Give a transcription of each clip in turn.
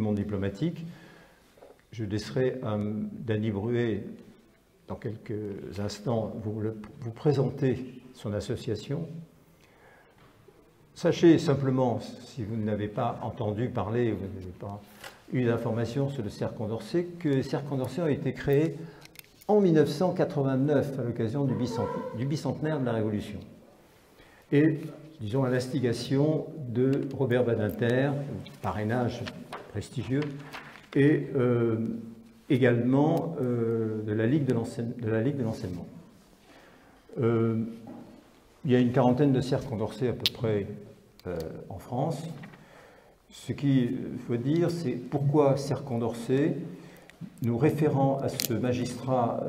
monde diplomatique. Je laisserai à Dany Bruet, dans quelques instants, vous présenter son association. Sachez simplement, si vous n'avez pas entendu parler, vous n'avez pas eu d'informations sur le Cercle Condorcet, que le Cercle Condorcet a été créé en 1989 à l'occasion du bicentenaire de la Révolution. Et, disons, à l'instigation de Robert Badinter, parrainage prestigieux, et également de la Ligue de l'enseignement. Il y a une quarantaine de cercles Condorcet à peu près en France. Ce qu'il faut dire, c'est pourquoi cercle Condorcet, nous référant à ce magistrat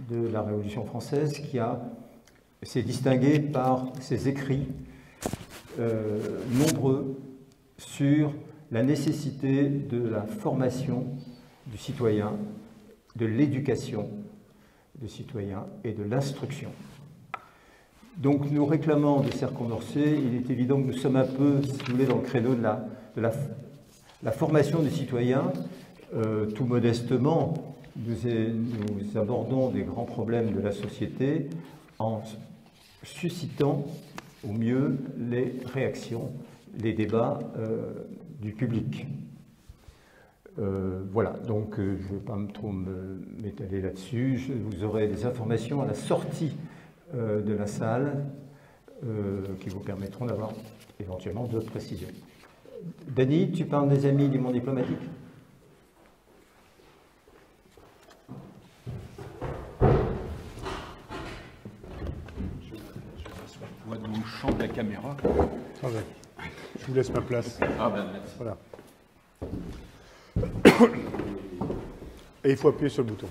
de la Révolution française qui s'est distingué par ses écrits nombreux sur la nécessité de la formation du citoyen, de l'éducation du citoyen et de l'instruction. Donc nous réclamons de Cercle Condorcet, il est évident que nous sommes un peu, si vous voulez, dans le créneau de la formation du citoyen. Tout modestement, nous abordons des grands problèmes de la société en suscitant au mieux les réactions, les débats du public. Voilà, donc je ne vais pas trop m'étaler là-dessus. Vous aurez des informations à la sortie de la salle qui vous permettront d'avoir éventuellement d'autres précisions. Dany, tu parles des amis du monde diplomatique ? Je vois dans le champ de la caméra. Ah ben, je vous laisse ma place. Ah ben, merci. Voilà. Et il faut appuyer sur le bouton.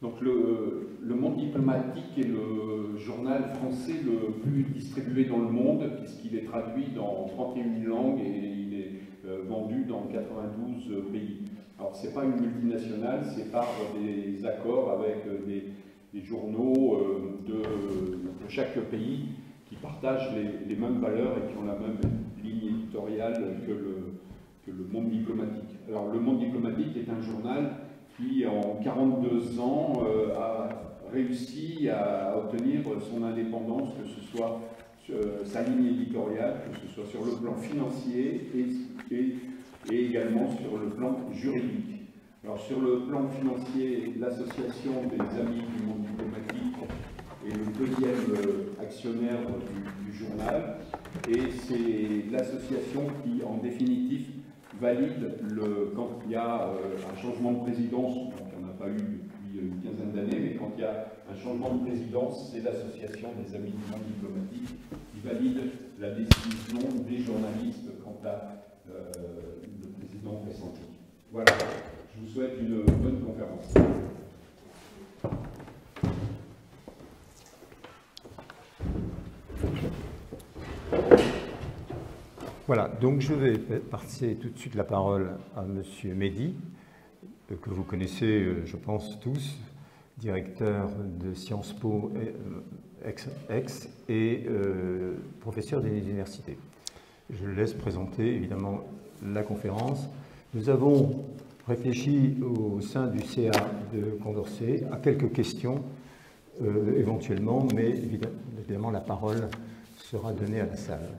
Donc le Monde diplomatique est le journal français le plus distribué dans le monde, puisqu'il est traduit dans 31 langues et il est vendu dans 92 pays. Alors ce n'est pas une multinationale, c'est par des accords avec des journaux de chaque pays qui partagent les mêmes valeurs et qui ont la même ligne éditoriale que le Monde diplomatique. Alors le Monde diplomatique est un journal qui, en 42 ans, a réussi à obtenir son indépendance, que ce soit sa ligne éditoriale, que ce soit sur le plan financier et également sur le plan juridique. Alors sur le plan financier, l'association des Amis du Monde diplomatique est le deuxième actionnaire du journal, et c'est l'association qui, en définitive, valide quand il y a un changement de présidence, donc il n'y en a pas eu depuis une quinzaine d'années, mais quand il y a un changement de présidence, c'est l'association des Amis du Monde diplomatique qui valide la décision des journalistes quant à le président pressenti. Voilà, je vous souhaite une bonne conférence. Voilà, donc je vais passer tout de suite la parole à M. Mehdi, que vous connaissez, je pense, tous, directeur de Sciences Po ex et professeur des universités. Je le laisse présenter, évidemment, la conférence. Nous avons réfléchi au sein du CA de Condorcet à quelques questions, éventuellement, mais évidemment, la parole sera donnée à la salle.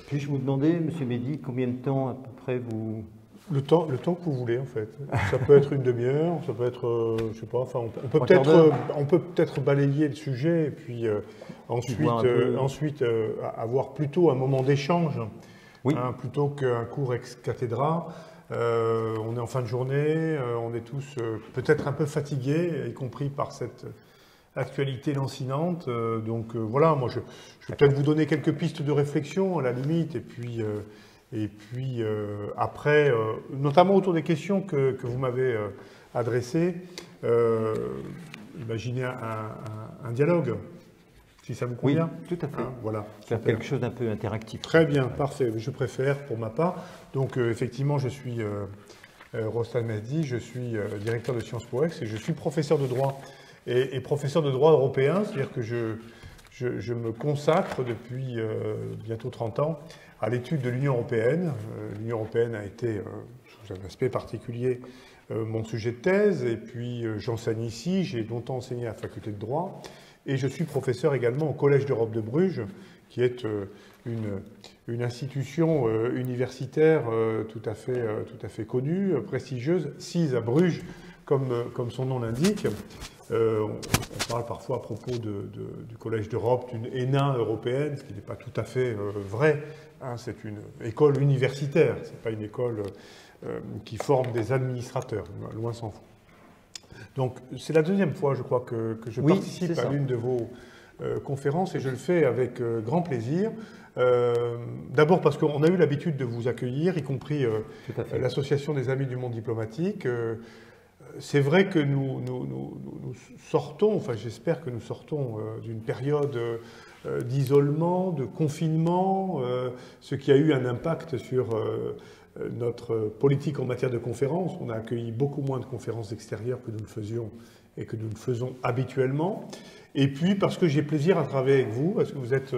Puis-je vous demander, M. Mehdi, combien de temps à peu près vous... Le temps que vous voulez, en fait. Ça peut être une demi-heure, ça peut être, je sais pas, enfin, on peut peut-être balayer le sujet, et puis ensuite avoir plutôt un moment d'échange, oui. Hein, plutôt qu'un cours ex cathedra. On est en fin de journée, on est tous peut-être un peu fatigués, y compris par cette actualité lancinante. Donc voilà, moi je vais peut-être vous donner quelques pistes de réflexion à la limite, et puis après, notamment autour des questions que vous m'avez adressées, imaginez un dialogue, si ça vous convient. Oui, tout à fait. Hein, voilà. Faire quelque chose d'un peu interactif. Très bien, parfait. Je préfère pour ma part. Donc effectivement, je suis Rostan Mehdi, je suis directeur de Sciences Po Ex et je suis professeur de droit et professeur de droit européen, c'est-à-dire que je me consacre depuis bientôt 30 ans à l'étude de l'Union européenne. L'Union européenne a été, sous un aspect particulier, mon sujet de thèse, et puis j'enseigne ici, j'ai longtemps enseigné à la faculté de droit, et je suis professeur également au Collège d'Europe de Bruges, qui est une institution universitaire tout à fait connue, prestigieuse, sise à Bruges, comme son nom l'indique. On parle parfois à propos du Collège d'Europe d'une ENA européenne, ce qui n'est pas tout à fait vrai. Hein, c'est une école universitaire, ce n'est pas une école qui forme des administrateurs, loin s'en faut. Donc c'est la deuxième fois, je crois, que je participe à l'une de vos conférences, et je le fais avec grand plaisir. D'abord parce qu'on a eu l'habitude de vous accueillir, y compris l'Association des Amis du Monde Diplomatique. C'est vrai que nous sortons, enfin j'espère que nous sortons d'une période d'isolement, de confinement, ce qui a eu un impact sur notre politique en matière de conférences. On a accueilli beaucoup moins de conférences extérieures que nous le faisions et que nous le faisons habituellement. Et puis parce que j'ai plaisir à travailler avec vous, parce que vous êtes...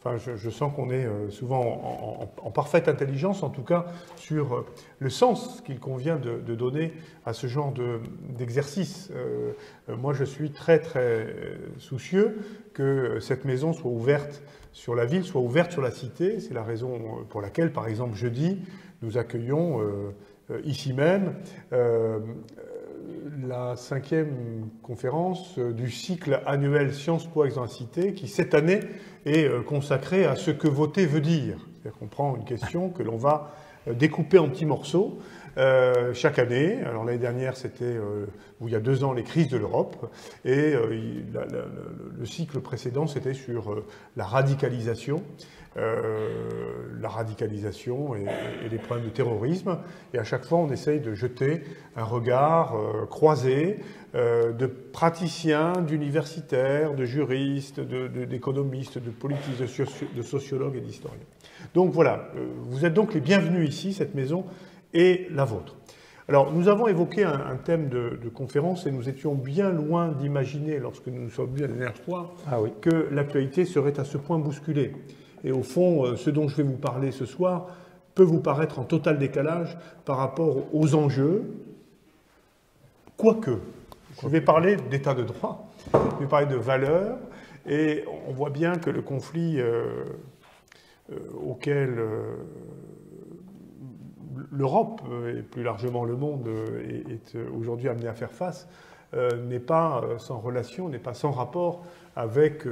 Enfin, je sens qu'on est souvent en parfaite intelligence, en tout cas, sur le sens qu'il convient de donner à ce genre d'exercice. Moi, je suis très, très soucieux que cette maison soit ouverte sur la ville, soit ouverte sur la cité. C'est la raison pour laquelle, par exemple, jeudi, nous accueillons ici même la 5e conférence du cycle annuel Sciences Po dans la Cité, qui cette année est consacrée à ce que voter veut dire. C'est-à-dire qu'on prend une question que l'on va découper en petits morceaux chaque année. Alors l'année dernière, c'était, ou il y a 2 ans, les crises de l'Europe, et le cycle précédent, c'était sur la radicalisation. Et les problèmes de terrorisme. Et à chaque fois, on essaye de jeter un regard croisé de praticiens, d'universitaires, de juristes, d'économistes, de politiques, de sociologues et d'historiens. Donc voilà, vous êtes donc les bienvenus ici, cette maison est la vôtre. Alors, nous avons évoqué un thème de conférence et nous étions bien loin d'imaginer, lorsque nous nous sommes vus la dernière fois, que l'actualité serait à ce point bousculée. Et au fond, ce dont je vais vous parler ce soir peut vous paraître en total décalage par rapport aux enjeux, quoique. Je vais parler d'état de droit, je vais parler de valeurs, et on voit bien que le conflit auquel l'Europe, et plus largement le monde, est aujourd'hui amené à faire face, n'est pas sans relation, n'est pas sans rapport avec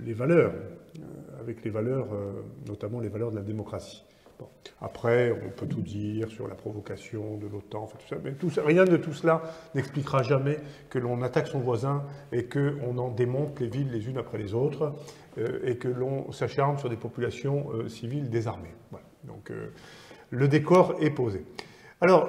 les valeurs. Avec les valeurs, notamment les valeurs de la démocratie. Bon. Après, on peut tout dire sur la provocation de l'OTAN, enfin, tout ça, mais rien de tout cela n'expliquera jamais que l'on attaque son voisin et qu'on en démonte les villes les unes après les autres et que l'on s'acharne sur des populations civiles désarmées. Voilà. Donc, le décor est posé. Alors,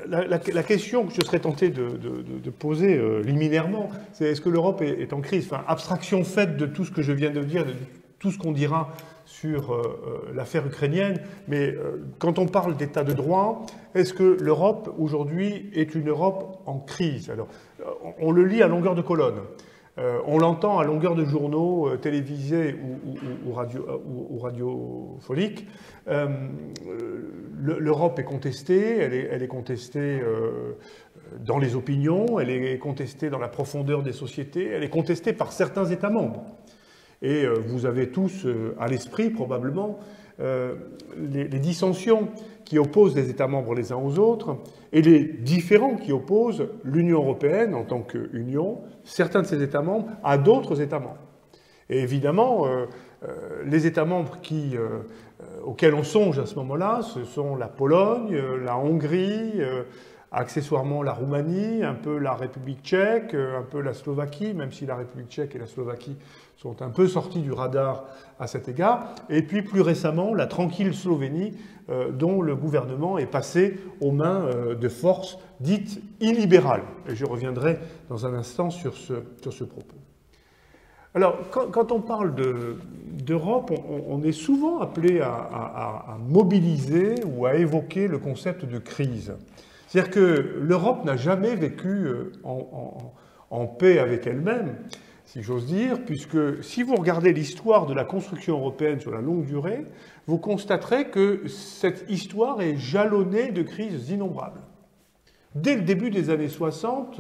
la question que je serais tenté de poser liminairement, c'est est-ce que l'Europe est en crise? Enfin, abstraction faite de tout ce que je viens de dire, de tout ce qu'on dira sur l'affaire ukrainienne, mais quand on parle d'état de droit, est-ce que l'Europe aujourd'hui est une Europe en crise? Alors, on le lit à longueur de colonne. On l'entend à longueur de journaux télévisés ou radiophoniques. L'Europe est contestée, elle est contestée dans les opinions, elle est contestée dans la profondeur des sociétés, elle est contestée par certains États membres. Et vous avez tous à l'esprit probablement les dissensions qui opposent les États membres les uns aux autres et les différends qui opposent l'Union européenne en tant qu'union, certains de ces États membres, à d'autres États membres. Et évidemment, les États membres auxquels on songe à ce moment-là, ce sont la Pologne, la Hongrie, accessoirement la Roumanie, un peu la République tchèque, un peu la Slovaquie, même si la République tchèque et la Slovaquie sont un peu sortis du radar à cet égard, et puis plus récemment la tranquille Slovénie, dont le gouvernement est passé aux mains de forces dites illibérales. Et je reviendrai dans un instant sur ce propos. Alors, quand on parle d'Europe, on est souvent appelé à mobiliser ou à évoquer le concept de crise. C'est-à-dire que l'Europe n'a jamais vécu en paix avec elle-même. si j'ose dire, puisque si vous regardez l'histoire de la construction européenne sur la longue durée, vous constaterez que cette histoire est jalonnée de crises innombrables. Dès le début des années 60,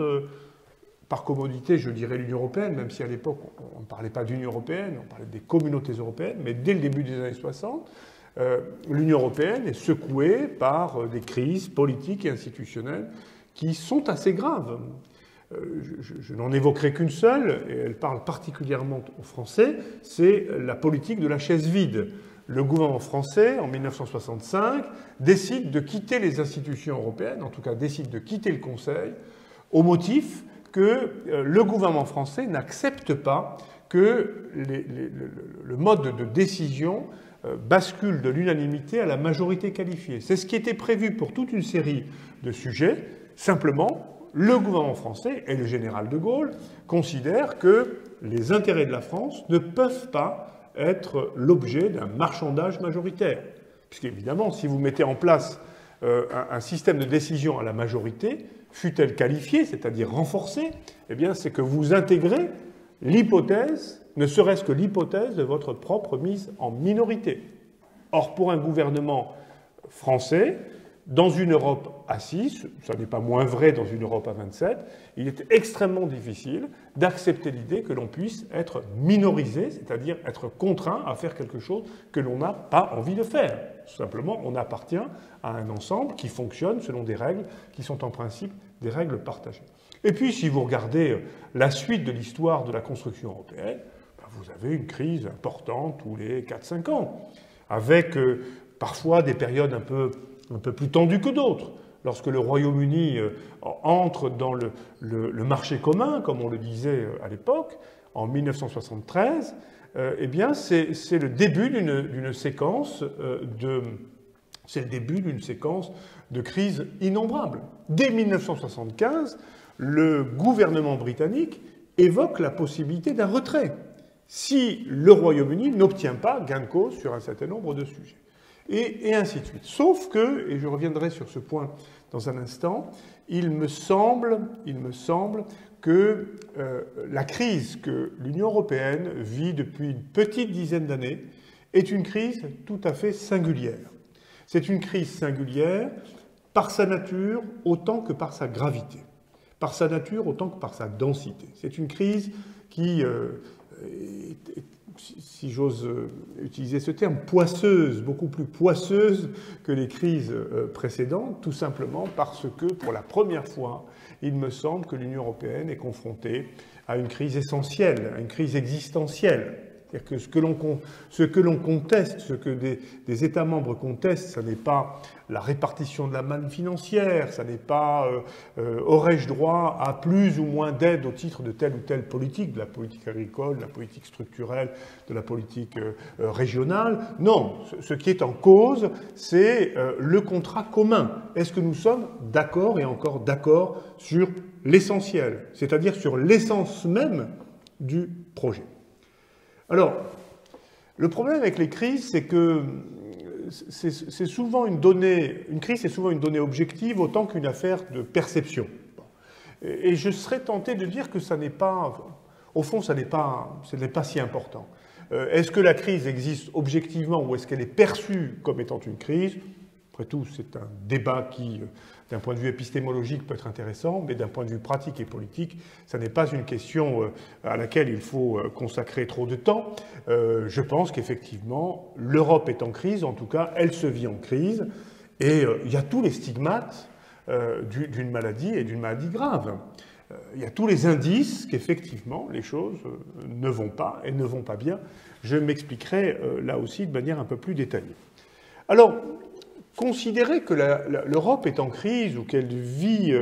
par commodité, je dirais l'Union européenne, même si à l'époque on ne parlait pas d'Union européenne, on parlait des communautés européennes, mais dès le début des années 60, l'Union européenne est secouée par des crises politiques et institutionnelles qui sont assez graves. Je n'en évoquerai qu'une seule, et elle parle particulièrement aux Français, c'est la politique de la chaise vide. Le gouvernement français, en 1965, décide de quitter les institutions européennes, en tout cas décide de quitter le Conseil, au motif que le gouvernement français n'accepte pas que le mode de décision bascule de l'unanimité à la majorité qualifiée. C'est ce qui était prévu pour toute une série de sujets. Simplement, le gouvernement français et le général de Gaulle considèrent que les intérêts de la France ne peuvent pas être l'objet d'un marchandage majoritaire. Puisqu'évidemment, si vous mettez en place un système de décision à la majorité, fût-elle qualifiée, c'est-à-dire renforcée, eh bien, c'est que vous intégrez l'hypothèse, ne serait-ce que l'hypothèse de votre propre mise en minorité. Or, pour un gouvernement français, dans une Europe à 6, ça n'est pas moins vrai dans une Europe à 27, il est extrêmement difficile d'accepter l'idée que l'on puisse être minorisé, c'est-à-dire être contraint à faire quelque chose que l'on n'a pas envie de faire. Tout simplement, on appartient à un ensemble qui fonctionne selon des règles qui sont en principe des règles partagées. Et puis, si vous regardez la suite de l'histoire de la construction européenne, vous avez une crise importante tous les 4-5 ans, avec parfois des périodes un peu plus tendues que d'autres. Lorsque le Royaume-Uni entre dans le marché commun, comme on le disait à l'époque, en 1973, eh bien, c'est le début d'une séquence de crises innombrables. Dès 1975, le gouvernement britannique évoque la possibilité d'un retrait si le Royaume-Uni n'obtient pas gain de cause sur un certain nombre de sujets. Et ainsi de suite. Sauf que, et je reviendrai sur ce point dans un instant, il me semble que la crise que l'Union européenne vit depuis une petite dizaine d'années est une crise tout à fait singulière. C'est une crise singulière par sa nature autant que par sa gravité, par sa nature autant que par sa densité. C'est une crise qui si j'ose utiliser ce terme, poisseuse, beaucoup plus poisseuse que les crises précédentes, tout simplement parce que, pour la première fois, il me semble que l'Union européenne est confrontée à une crise essentielle, à une crise existentielle. C'est-à-dire que ce que l'on conteste, ce que des États membres contestent, ce n'est pas la répartition de la manne financière, ce n'est pas aurais-je droit à plus ou moins d'aide au titre de telle ou telle politique, de la politique agricole, de la politique structurelle, de la politique régionale. Non, ce qui est en cause, c'est le contrat commun. Est-ce que nous sommes d'accord et encore d'accord sur l'essentiel, c'est-à-dire sur l'essence même du projet? Alors, le problème avec les crises, c'est que c'est souvent une crise est souvent une donnée objective autant qu'une affaire de perception. Et je serais tenté de dire que ça n'est pas, au fond, ce n'est pas si important. Est-ce que la crise existe objectivement ou est-ce qu'elle est perçue comme étant une crise? Après tout, c'est un débat qui, d'un point de vue épistémologique, peut être intéressant, mais d'un point de vue pratique et politique, ça n'est pas une question à laquelle il faut consacrer trop de temps. Je pense qu'effectivement, l'Europe est en crise, en tout cas, elle se vit en crise, et il y a tous les stigmates d'une maladie et d'une maladie grave. Il y a tous les indices qu'effectivement, les choses ne vont pas et ne vont pas bien. Je m'expliquerai là aussi de manière un peu plus détaillée. Alors, considérer que l'Europe est en crise ou qu'elle vit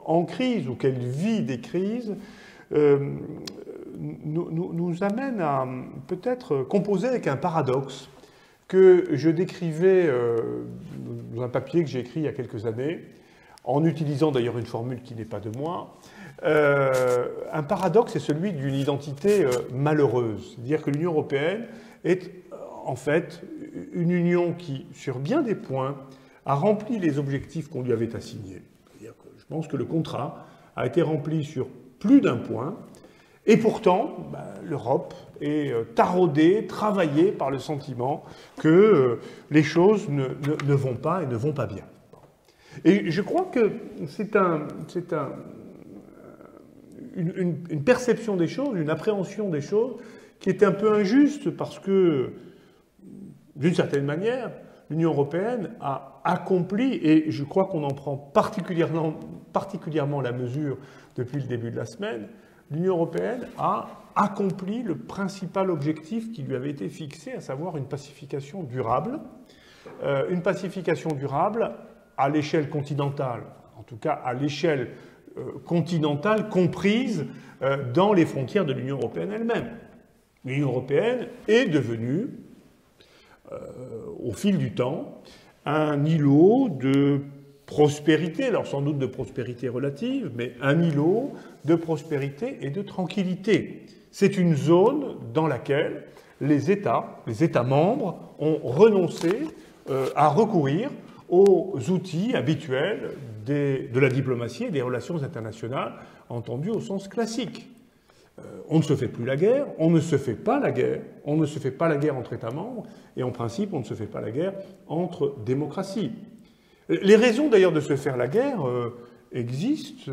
en crise ou qu'elle vit des crises nous amène à peut-être composer avec un paradoxe que je décrivais dans un papier que j'ai écrit il y a quelques années, en utilisant d'ailleurs une formule qui n'est pas de moi. Un paradoxe est celui d'une identité malheureuse, c'est-à-dire que l'Union européenne est en fait une union qui, sur bien des points, a rempli les objectifs qu'on lui avait assignés. C'est-à-dire que je pense que le contrat a été rempli sur plus d'un point, Et pourtant, l'Europe est taraudée, travaillée par le sentiment que les choses ne vont pas et ne vont pas bien. Et je crois que c'est une perception des choses, une appréhension des choses qui est un peu injuste parce que, d'une certaine manière, l'Union européenne a accompli, et je crois qu'on en prend particulièrement la mesure depuis le début de la semaine, l'Union européenne a accompli le principal objectif qui lui avait été fixé, à savoir une pacification durable. Une pacification durable à l'échelle continentale, en tout cas à l'échelle continentale comprise dans les frontières de l'Union européenne elle-même. L'Union européenne est devenue, au fil du temps, un îlot de prospérité, alors sans doute de prospérité relative, mais un îlot de prospérité et de tranquillité. C'est une zone dans laquelle les États membres ont renoncé à recourir aux outils habituels de la diplomatie et des relations internationales, entendues au sens classique. On ne se fait plus la guerre, on ne se fait pas la guerre, on ne se fait pas la guerre entre États membres, et en principe, on ne se fait pas la guerre entre démocraties. Les raisons d'ailleurs de se faire la guerre existent.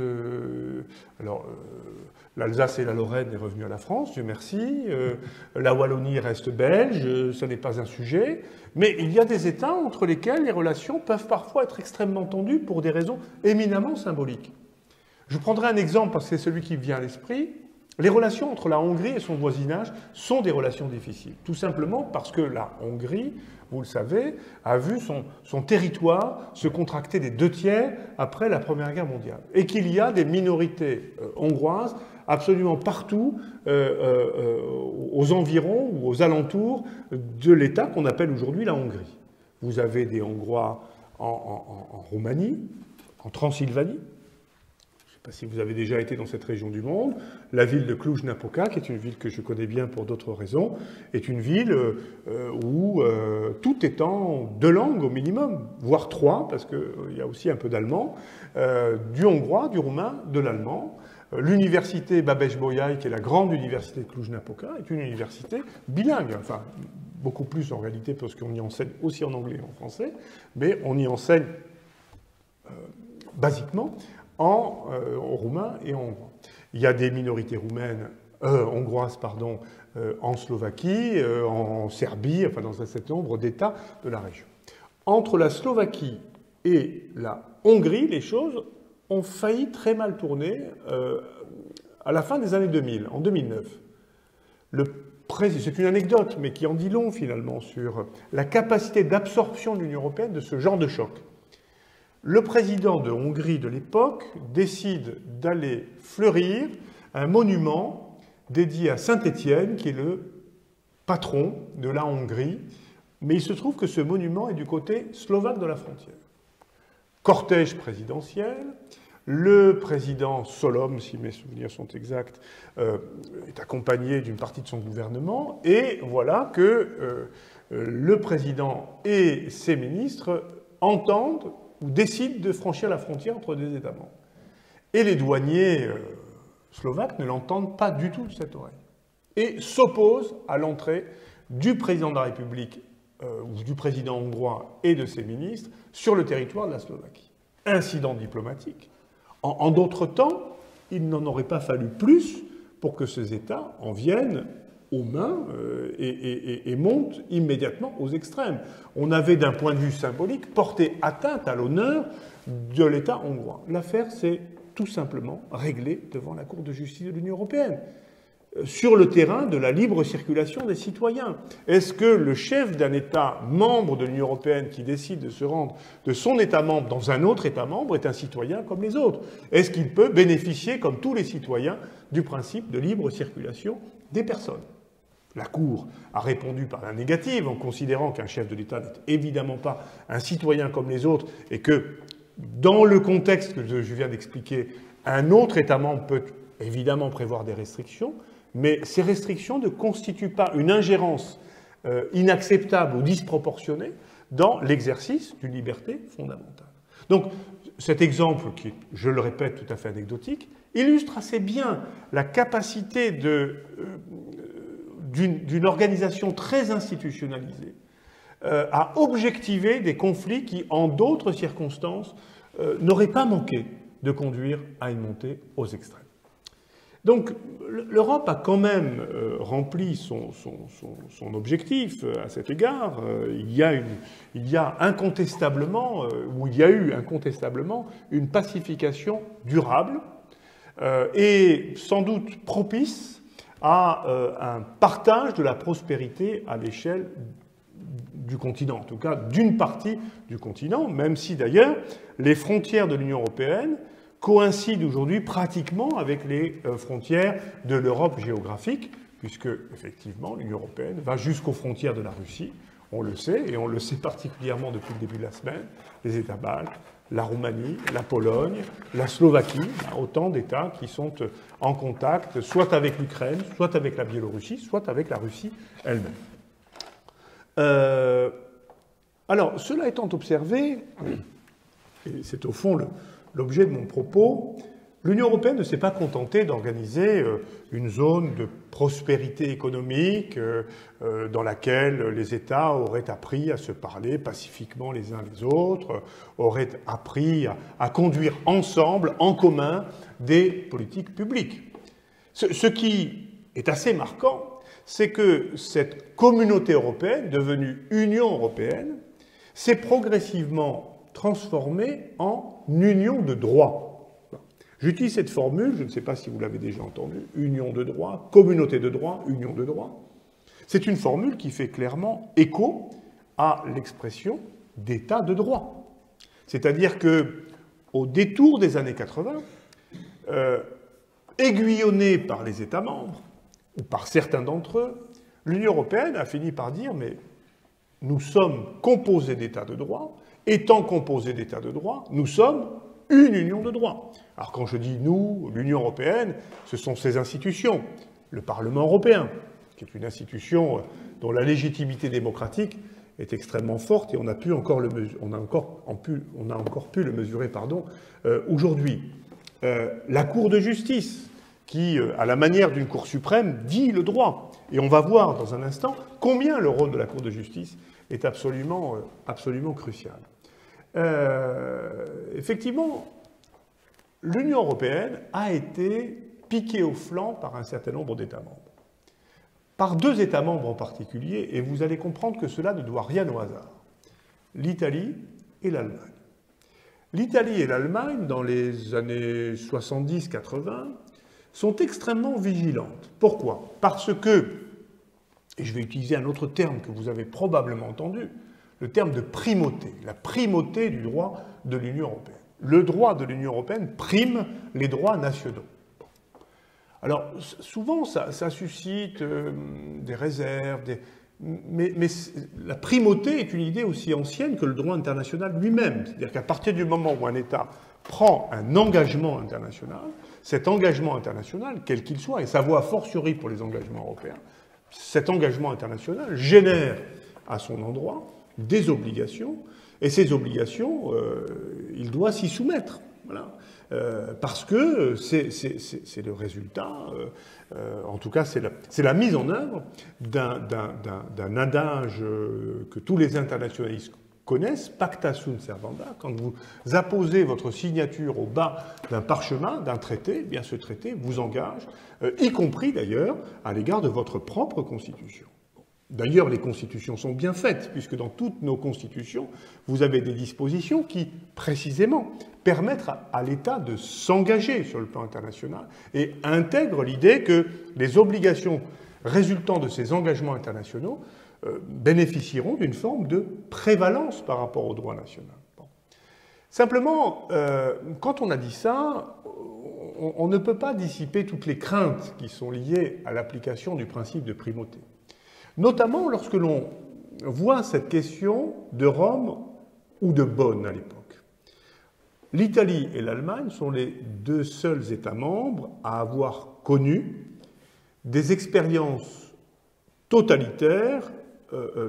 L'Alsace et la Lorraine est revenue à la France, Dieu merci. La Wallonie reste belge, ça n'est pas un sujet. Mais il y a des États entre lesquels les relations peuvent parfois être extrêmement tendues pour des raisons éminemment symboliques. Je prendrai un exemple parce que c'est celui qui me vient à l'esprit. Les relations entre la Hongrie et son voisinage sont des relations difficiles. Tout simplement parce que la Hongrie, vous le savez, a vu son territoire se contracter des 2/3 après la Première Guerre mondiale. Et qu'il y a des minorités hongroises absolument partout aux environs ou aux alentours de l'État qu'on appelle aujourd'hui la Hongrie. Vous avez des Hongrois en Roumanie, en Transylvanie. Je ne sais pas si vous avez déjà été dans cette région du monde. La ville de Cluj-Napoca, qui est une ville que je connais bien pour d'autres raisons, est une ville où tout est en 2 langues au minimum, voire 3, parce qu'il y a aussi un peu d'allemand, du hongrois, du roumain, de l'allemand. L'université Babes-Bolyai, qui est la grande université de Cluj-Napoca, est une université bilingue, enfin beaucoup plus en réalité parce qu'on y enseigne aussi en anglais et en français, mais on y enseigne basiquement en roumain et en hongrois. Il y a des minorités hongroises en Slovaquie, en Serbie, enfin dans un certain nombre d'États de la région. Entre la Slovaquie et la Hongrie, les choses ont failli très mal tourner à la fin des années 2000, en 2009. C'est une anecdote, mais qui en dit long finalement sur la capacité d'absorption de l'Union européenne de ce genre de choc. Le président de Hongrie de l'époque décide d'aller fleurir un monument dédié à Saint-Étienne, qui est le patron de la Hongrie, mais il se trouve que ce monument est du côté slovaque de la frontière. Cortège présidentiel, le président Solom, si mes souvenirs sont exacts, est accompagné d'une partie de son gouvernement, et voilà que le président et ses ministres entendent ou décident de franchir la frontière entre 2 États membres. Et les douaniers slovaques ne l'entendent pas du tout de cette oreille, et s'opposent à l'entrée du président de la République ou du président hongrois et de ses ministres sur le territoire de la Slovaquie. Incident diplomatique. En d'autres temps, il n'en aurait pas fallu plus pour que ces États en viennent aux mains et montent immédiatement aux extrêmes. On avait, d'un point de vue symbolique, porté atteinte à l'honneur de l'État hongrois. L'affaire s'est tout simplement réglée devant la Cour de justice de l'Union européenne, sur le terrain de la libre circulation des citoyens. Est-ce que le chef d'un État membre de l'Union européenne qui décide de se rendre de son État membre dans un autre État membre est un citoyen comme les autres? Est-ce qu'il peut bénéficier, comme tous les citoyens, du principe de libre circulation des personnes? La Cour a répondu par la négative en considérant qu'un chef de l'État n'est évidemment pas un citoyen comme les autres et que, dans le contexte que je viens d'expliquer, un autre État membre peut évidemment prévoir des restrictions, mais ces restrictions ne constituent pas une ingérence inacceptable ou disproportionnée dans l'exercice d'une liberté fondamentale. Donc, cet exemple, qui est, je le répète, tout à fait anecdotique, illustre assez bien la capacité d'une organisation très institutionnalisée à objectiver des conflits qui, en d'autres circonstances, n'auraient pas manqué de conduire à une montée aux extrêmes. Donc l'Europe a quand même rempli son objectif à cet égard. Il y a eu incontestablement une pacification durable et sans doute propice à un partage de la prospérité à l'échelle du continent, en tout cas d'une partie du continent, même si d'ailleurs les frontières de l'Union européenne coïncident aujourd'hui pratiquement avec les frontières de l'Europe géographique, puisque effectivement l'Union européenne va jusqu'aux frontières de la Russie, on le sait, et on le sait particulièrement depuis le début de la semaine, les États baltes, la Roumanie, la Pologne, la Slovaquie, autant d'États qui sont en contact soit avec l'Ukraine, soit avec la Biélorussie, soit avec la Russie elle-même. Alors, cela étant observé, et c'est au fond l'objet de mon propos, l'Union européenne ne s'est pas contentée d'organiser une zone de prospérité économique dans laquelle les États auraient appris à se parler pacifiquement les uns les autres, auraient appris à conduire ensemble, en commun, des politiques publiques. Ce qui est assez marquant, c'est que cette communauté européenne, devenue Union européenne, s'est progressivement transformée en union de droit. J'utilise cette formule, je ne sais pas si vous l'avez déjà entendue, union de droit, communauté de droit, union de droit. C'est une formule qui fait clairement écho à l'expression d'état de droit. C'est-à-dire que, au détour des années 80, aiguillonnée par les États membres, ou par certains d'entre eux, l'Union européenne a fini par dire « mais nous sommes composés d'États de droit, étant composés d'États de droit, nous sommes une union de droit ». Alors quand je dis « nous », l'Union européenne, ce sont ses institutions, le Parlement européen, qui est une institution dont la légitimité démocratique est extrêmement forte, et on a encore pu le mesurer aujourd'hui. La Cour de justice, qui, à la manière d'une Cour suprême, dit le droit. Et on va voir dans un instant combien le rôle de la Cour de justice est absolument crucial. Effectivement, l'Union européenne a été piquée au flanc par un certain nombre d'États membres. Par deux États membres en particulier, et vous allez comprendre que cela ne doit rien au hasard. L'Italie et l'Allemagne. L'Italie et l'Allemagne, dans les années 70-80, sont extrêmement vigilantes. Pourquoi? Parce que, et je vais utiliser un autre terme que vous avez probablement entendu, le terme de primauté, la primauté du droit de l'Union européenne. Le droit de l'Union européenne prime les droits nationaux. Alors, souvent, ça suscite des réserves, mais la primauté est une idée aussi ancienne que le droit international lui-même. C'est-à-dire qu'à partir du moment où un État prend un engagement international, cet engagement international, quel qu'il soit, et ça vaut a fortiori pour les engagements européens, cet engagement international génère à son endroit des obligations, et ces obligations, il doit s'y soumettre. Voilà. Parce que c'est le résultat, en tout cas c'est la mise en œuvre d'un adage que tous les internationalistes connaissent, pacta sunt servanda. Quand vous apposez votre signature au bas d'un parchemin, d'un traité, eh bien ce traité vous engage, y compris d'ailleurs à l'égard de votre propre constitution. D'ailleurs, les constitutions sont bien faites, puisque dans toutes nos constitutions, vous avez des dispositions qui, précisément, permettent à l'État de s'engager sur le plan international et intègrent l'idée que les obligations résultant de ces engagements internationaux bénéficieront d'une forme de prévalence par rapport au droit national. Bon. Simplement, quand on a dit ça, on ne peut pas dissiper toutes les craintes qui sont liées à l'application du principe de primauté. Notamment lorsque l'on voit cette question de Rome ou de Bonn à l'époque. L'Italie et l'Allemagne sont les deux seuls États membres à avoir connu des expériences totalitaires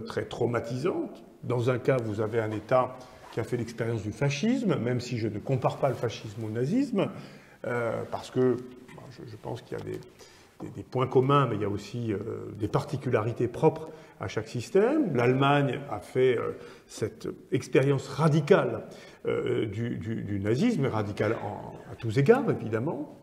très traumatisantes. Dans un cas, vous avez un État qui qui a fait l'expérience du fascisme, même si je ne compare pas le fascisme au nazisme, parce que je pense qu'il y a des points communs, mais il y a aussi des particularités propres à chaque système. L'Allemagne a fait cette expérience radicale du nazisme, radicale à tous égards, évidemment.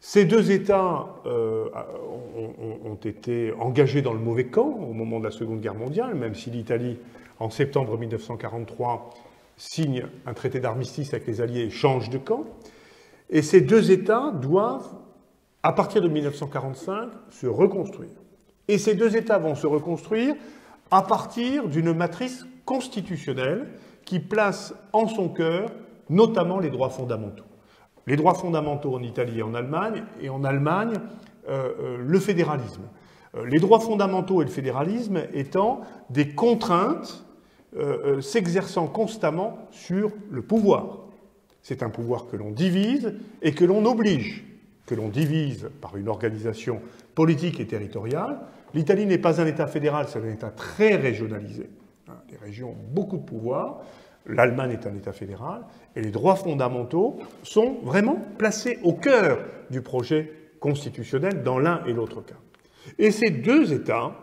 Ces deux États ont été engagés dans le mauvais camp au moment de la Seconde Guerre mondiale, même si l'Italie, en septembre 1943, signe un traité d'armistice avec les Alliés et change de camp. Et ces deux États doivent, à partir de 1945, se reconstruire. Et ces deux États vont se reconstruire à partir d'une matrice constitutionnelle qui place en son cœur notamment les droits fondamentaux. Les droits fondamentaux en Italie et en Allemagne, le fédéralisme. Les droits fondamentaux et le fédéralisme étant des contraintes s'exerçant constamment sur le pouvoir. C'est un pouvoir que l'on divise et que l'on oblige, que l'on divise par une organisation politique et territoriale. L'Italie n'est pas un État fédéral, c'est un État très régionalisé. Les régions ont beaucoup de pouvoir. L'Allemagne est un État fédéral. Et les droits fondamentaux sont vraiment placés au cœur du projet constitutionnel dans l'un et l'autre cas. Et ces deux États,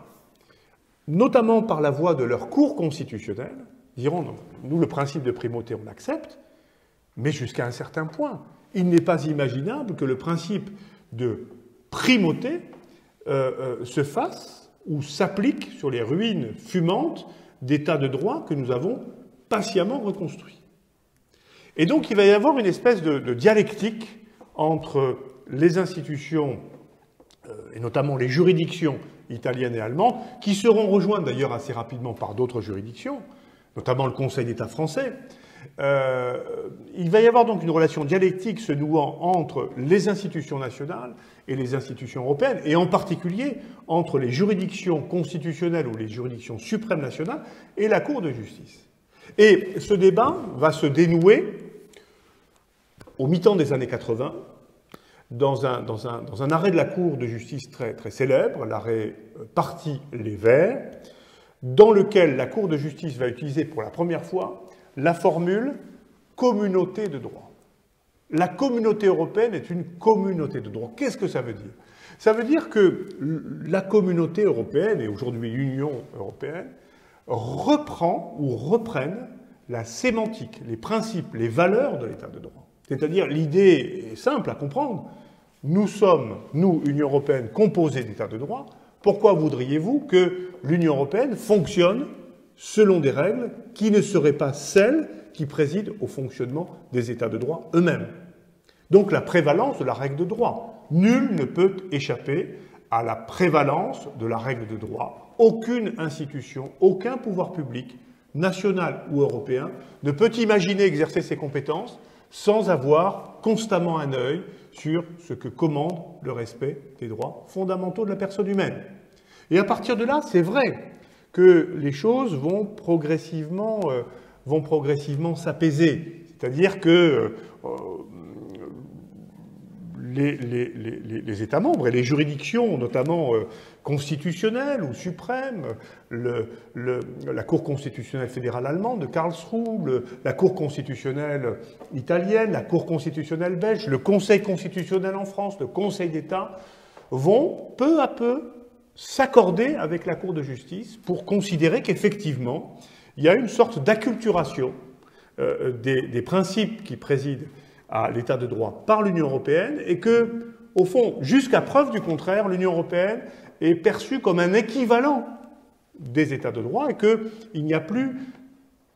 notamment par la voie de leur cour constitutionnelle, diront non, nous, le principe de primauté, on l'accepte, mais jusqu'à un certain point. Il n'est pas imaginable que le principe de primauté se fasse ou s'applique sur les ruines fumantes d'états de droit que nous avons patiemment reconstruits. Et donc il va y avoir une espèce de dialectique entre les institutions, et notamment les juridictions italiennes et allemandes, qui seront rejointes d'ailleurs assez rapidement par d'autres juridictions, notamment le Conseil d'État français. Il va y avoir donc une relation dialectique se nouant entre les institutions nationales et les institutions européennes, et en particulier entre les juridictions constitutionnelles ou les juridictions suprêmes nationales et la Cour de justice. Et ce débat va se dénouer au mi-temps des années 80 dans un arrêt de la Cour de justice très, très célèbre, l'arrêt Party-les Verts, dans lequel la Cour de justice va utiliser pour la première fois la formule « communauté de droit ». La communauté européenne est une communauté de droit. Qu'est-ce que ça veut dire? Ça veut dire que la communauté européenne, et aujourd'hui l'Union européenne, reprend ou reprenne la sémantique, les principes, les valeurs de l'état de droit. C'est-à-dire, l'idée est simple à comprendre. Nous sommes, nous, Union européenne, composés d'états de droit. Pourquoi voudriez-vous que l'Union européenne fonctionne selon des règles qui ne seraient pas celles qui président au fonctionnement des états de droit eux-mêmes? Donc la prévalence de la règle de droit. Nul ne peut échapper à la prévalence de la règle de droit. Aucune institution, aucun pouvoir public, national ou européen, ne peut imaginer exercer ses compétences sans avoir constamment un œil sur ce que commande le respect des droits fondamentaux de la personne humaine. Et à partir de là, c'est vrai que les choses vont progressivement s'apaiser. C'est-à-dire que les États membres et les juridictions, notamment constitutionnelles ou suprêmes, la Cour constitutionnelle fédérale allemande de Karlsruhe, la Cour constitutionnelle italienne, la Cour constitutionnelle belge, le Conseil constitutionnel en France, le Conseil d'État, vont peu à peu s'accorder avec la Cour de justice pour considérer qu'effectivement, il y a une sorte d'acculturation des principes qui président à l'état de droit par l'Union européenne et que, au fond, jusqu'à preuve du contraire, l'Union européenne est perçue comme un équivalent des états de droit et qu'il n'y a plus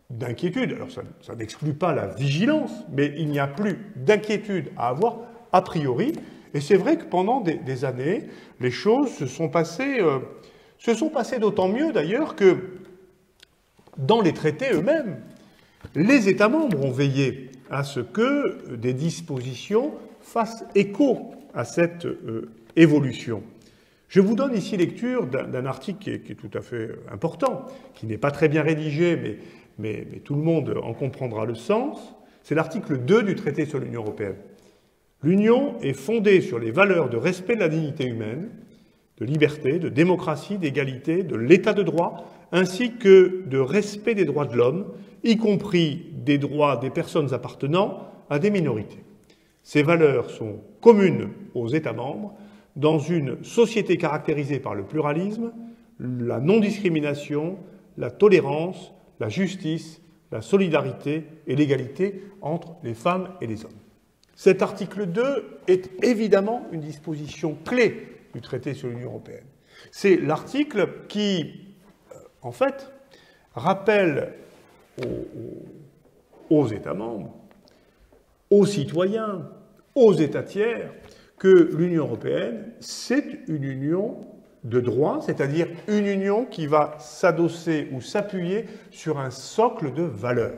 d'inquiétude. Alors ça n'exclut pas la vigilance, mais il n'y a plus d'inquiétude à avoir a priori. Et c'est vrai que pendant des années, les choses se sont passées d'autant mieux d'ailleurs que dans les traités eux-mêmes, les États membres ont veillé à ce que des dispositions fassent écho à cette évolution. Je vous donne ici lecture d'un article qui est tout à fait important, qui n'est pas très bien rédigé, mais tout le monde en comprendra le sens. C'est l'article 2 du traité sur l'Union européenne. L'Union est fondée sur les valeurs de respect de la dignité humaine, de liberté, de démocratie, d'égalité, de l'état de droit, ainsi que de respect des droits de l'homme y compris des droits des personnes appartenant à des minorités. Ces valeurs sont communes aux États membres dans une société caractérisée par le pluralisme, la non-discrimination, la tolérance, la justice, la solidarité et l'égalité entre les femmes et les hommes. Cet article 2 est évidemment une disposition clé du traité sur l'Union européenne. C'est l'article qui, en fait, rappelle aux États membres, aux citoyens, aux États tiers, que l'Union européenne, c'est une union de droit, c'est-à-dire une union qui va s'adosser ou s'appuyer sur un socle de valeurs.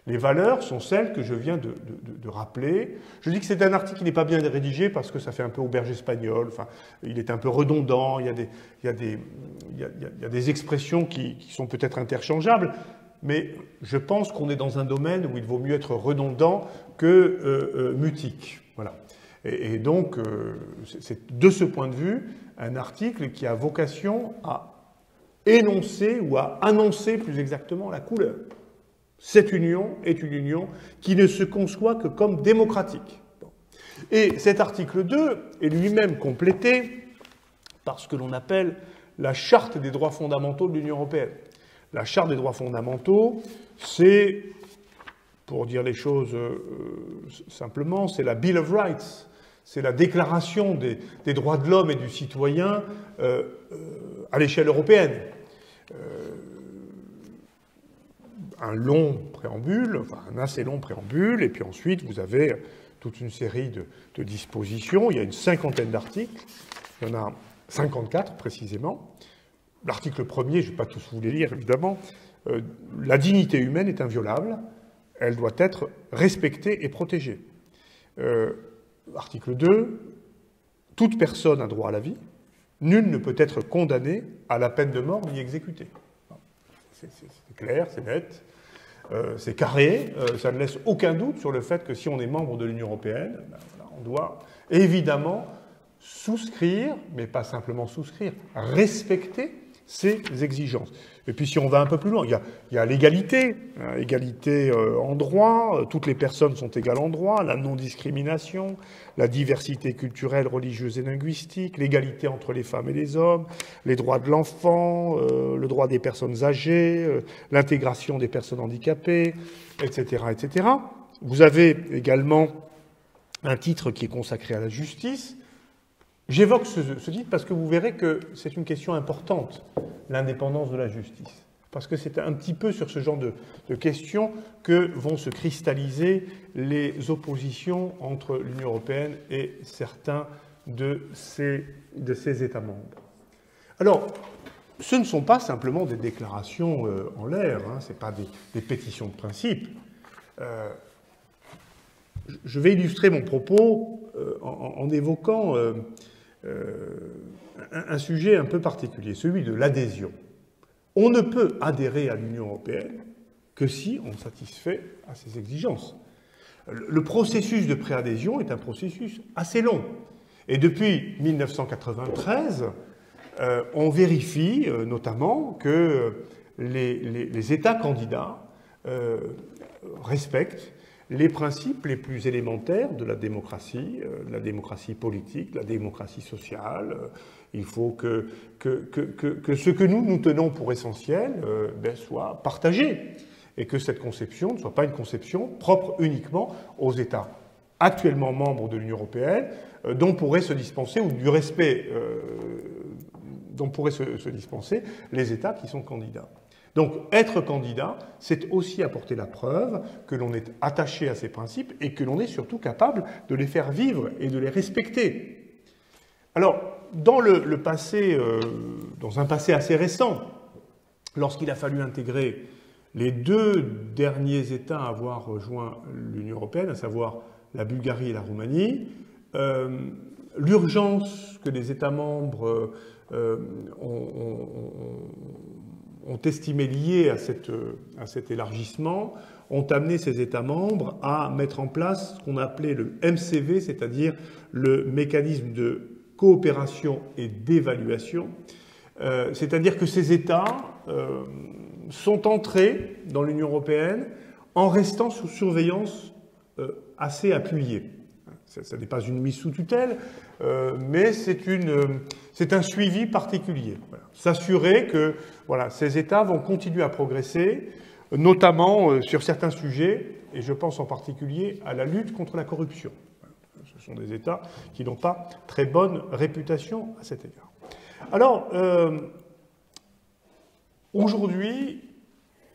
Les valeurs sont celles que je viens de rappeler. Je dis que c'est un article qui n'est pas bien rédigé parce que ça fait un peu auberge espagnole, enfin, il est un peu redondant, il y a des expressions qui sont peut-être interchangeables, mais je pense qu'on est dans un domaine où il vaut mieux être redondant que mutique. Voilà. Et donc, c'est de ce point de vue un article qui a vocation à énoncer ou à annoncer plus exactement la couleur. Cette union est une union qui ne se conçoit que comme démocratique. Et cet article 2 est lui-même complété par ce que l'on appelle la Charte des droits fondamentaux de l'Union européenne. La Charte des droits fondamentaux, c'est, pour dire les choses simplement, c'est la Bill of Rights, c'est la déclaration des droits de l'homme et du citoyen à l'échelle européenne. Un long préambule, enfin un assez long préambule, et puis ensuite vous avez toute une série de dispositions. Il y a une cinquantaine d'articles, il y en a 54 précisément. L'article premier, je ne vais pas tous vous les lire évidemment, la dignité humaine est inviolable, elle doit être respectée et protégée. Article 2, toute personne a droit à la vie, nul ne peut être condamné à la peine de mort ni exécuté. C'est clair, c'est net, c'est carré, ça ne laisse aucun doute sur le fait que si on est membre de l'Union européenne, ben voilà, on doit évidemment souscrire, mais pas simplement souscrire, respecter ces exigences. Et puis si on va un peu plus loin, il y a l'égalité, hein, égalité en droit, toutes les personnes sont égales en droit, la non-discrimination, la diversité culturelle, religieuse et linguistique, l'égalité entre les femmes et les hommes, les droits de l'enfant, le droit des personnes âgées, l'intégration des personnes handicapées, etc., etc. Vous avez également un titre qui est consacré à la justice. J'évoque ce titre parce que vous verrez que c'est une question importante, l'indépendance de la justice. Parce que c'est un petit peu sur ce genre de questions que vont se cristalliser les oppositions entre l'Union européenne et certains de ses États membres. Alors, ce ne sont pas simplement des déclarations en l'air, hein, ce n'est pas des pétitions de principe. Je vais illustrer mon propos en évoquant un sujet un peu particulier, celui de l'adhésion. On ne peut adhérer à l'Union européenne que si on satisfait à ses exigences. Le processus de préadhésion est un processus assez long. Et depuis 1993, on vérifie notamment que les États candidats respectent les principes les plus élémentaires de la démocratie politique, de la démocratie sociale. Il faut que ce que nous tenons pour essentiel soit partagé et que cette conception ne soit pas une conception propre uniquement aux États actuellement membres de l'Union européenne, dont pourraient se dispenser, ou du respect dont pourraient se dispenser les États qui sont candidats. Donc, être candidat, c'est aussi apporter la preuve que l'on est attaché à ces principes et que l'on est surtout capable de les faire vivre et de les respecter. Alors, dans le passé, dans un passé assez récent, lorsqu'il a fallu intégrer les deux derniers États à avoir rejoint l'Union européenne, à savoir la Bulgarie et la Roumanie, l'urgence que les États membres ont estimé liée à cet élargissement, ont amené ces États membres à mettre en place ce qu'on appelait le MCV, c'est-à-dire le mécanisme de coopération et d'évaluation. C'est-à-dire que ces États sont entrés dans l'Union européenne en restant sous surveillance assez appuyée. Ça n'est pas une mise sous tutelle, mais c'est un suivi particulier. Voilà. S'assurer que voilà, ces États vont continuer à progresser, notamment sur certains sujets, et je pense en particulier à la lutte contre la corruption. Ce sont des États qui n'ont pas très bonne réputation à cet égard. Alors, aujourd'hui,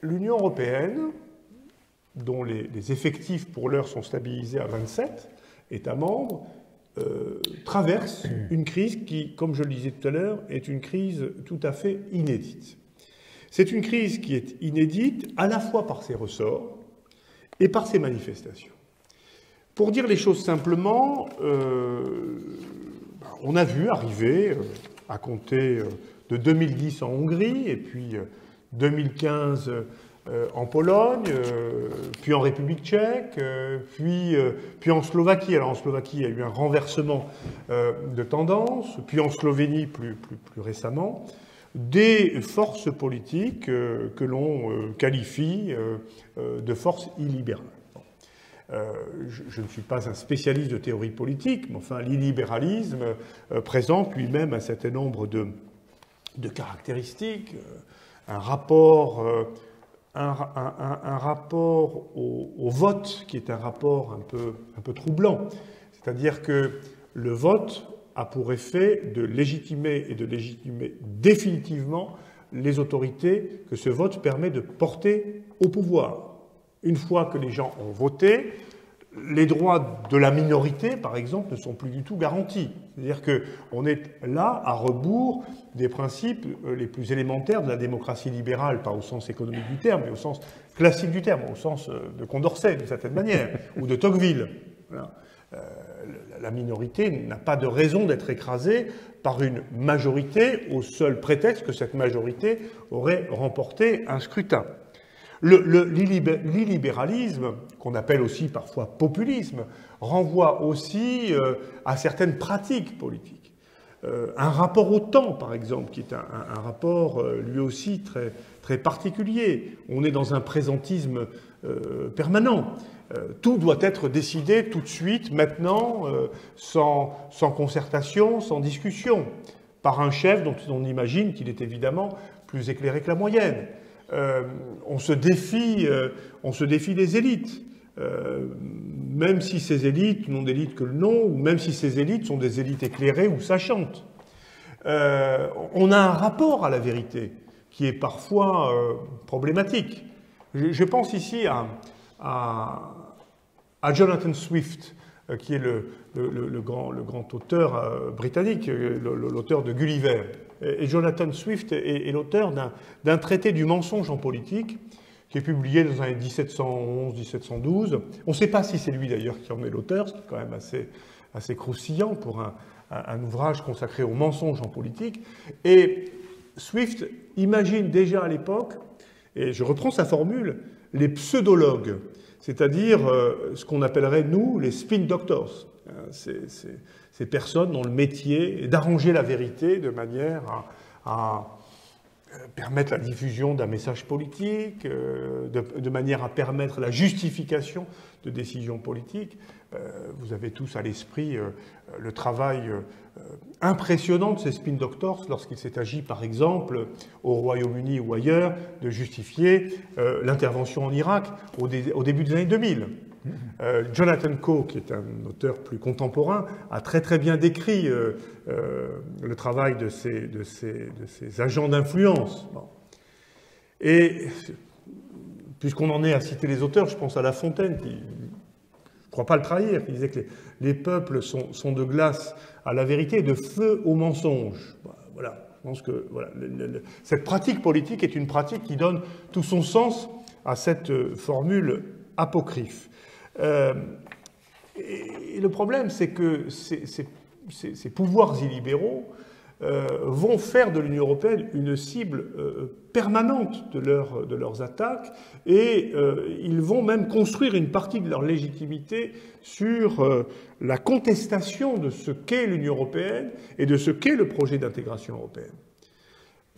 l'Union européenne, dont les effectifs pour l'heure sont stabilisés à 27 États membres, traverse une crise qui, comme je le disais tout à l'heure, est une crise tout à fait inédite. C'est une crise qui est inédite à la fois par ses ressorts et par ses manifestations. Pour dire les choses simplement, on a vu arriver, à compter de 2010 en Hongrie, et puis 2015 en Pologne, puis en République tchèque, puis en Slovaquie. Alors en Slovaquie, il y a eu un renversement de tendance, puis en Slovénie plus récemment, des forces politiques que l'on qualifie de forces illibérales. Je ne suis pas un spécialiste de théorie politique, mais enfin l'illibéralisme présente lui-même un certain nombre de caractéristiques, un rapport au vote qui est un rapport un peu troublant. C'est-à-dire que le vote a pour effet de légitimer définitivement les autorités que ce vote permet de porter au pouvoir. Une fois que les gens ont voté, les droits de la minorité, par exemple, ne sont plus du tout garantis. C'est-à-dire qu'on est là à rebours des principes les plus élémentaires de la démocratie libérale, pas au sens économique du terme, mais au sens classique du terme, au sens de Condorcet, d'une certaine manière, ou de Tocqueville. Voilà. La minorité n'a pas de raison d'être écrasée par une majorité au seul prétexte que cette majorité aurait remporté un scrutin. L'illibéralisme, qu'on appelle aussi parfois populisme, renvoie aussi à certaines pratiques politiques. Un rapport au temps, par exemple, qui est un rapport lui aussi très particulier. On est dans un présentisme permanent. Tout doit être décidé tout de suite, maintenant, sans concertation, sans discussion, par un chef dont on imagine qu'il est évidemment plus éclairé que la moyenne. On se défie des élites, même si ces élites n'ont d'élite que le nom, ou même si ces élites sont des élites éclairées ou sachantes. On a un rapport à la vérité qui est parfois problématique. Je pense ici à Jonathan Swift, qui est le grand auteur britannique, l'auteur de Gulliver. Et Jonathan Swift est l'auteur d'un traité du mensonge en politique, qui est publié dans les années 1711-1712. On ne sait pas si c'est lui d'ailleurs qui en est l'auteur, c'est quand même assez croustillant pour un ouvrage consacré au mensonge en politique. Et Swift imagine déjà à l'époque, et je reprends sa formule, les pseudologues, c'est-à-dire ce qu'on appellerait, nous, les spin doctors. Ces personnes dont le métier est d'arranger la vérité de manière à permettre la diffusion d'un message politique, de manière à permettre la justification de décisions politiques. Vous avez tous à l'esprit le travail impressionnant de ces spin doctors lorsqu'il s'est agi, par exemple, au Royaume-Uni ou ailleurs, de justifier l'intervention en Irak au début des années 2000. Jonathan Coe, qui est un auteur plus contemporain, a très bien décrit le travail de ces agents d'influence. Bon. Et puisqu'on en est à citer les auteurs, je pense à La Fontaine, qui ne croit pas le trahir, qui disait que les peuples sont de glace à la vérité et de feu au mensonge. Voilà. Je pense que voilà, cette pratique politique est une pratique qui donne tout son sens à cette formule apocryphe. Et le problème, c'est que ces pouvoirs illibéraux vont faire de l'Union européenne une cible permanente de leurs attaques et ils vont même construire une partie de leur légitimité sur la contestation de ce qu'est l'Union européenne et de ce qu'est le projet d'intégration européenne.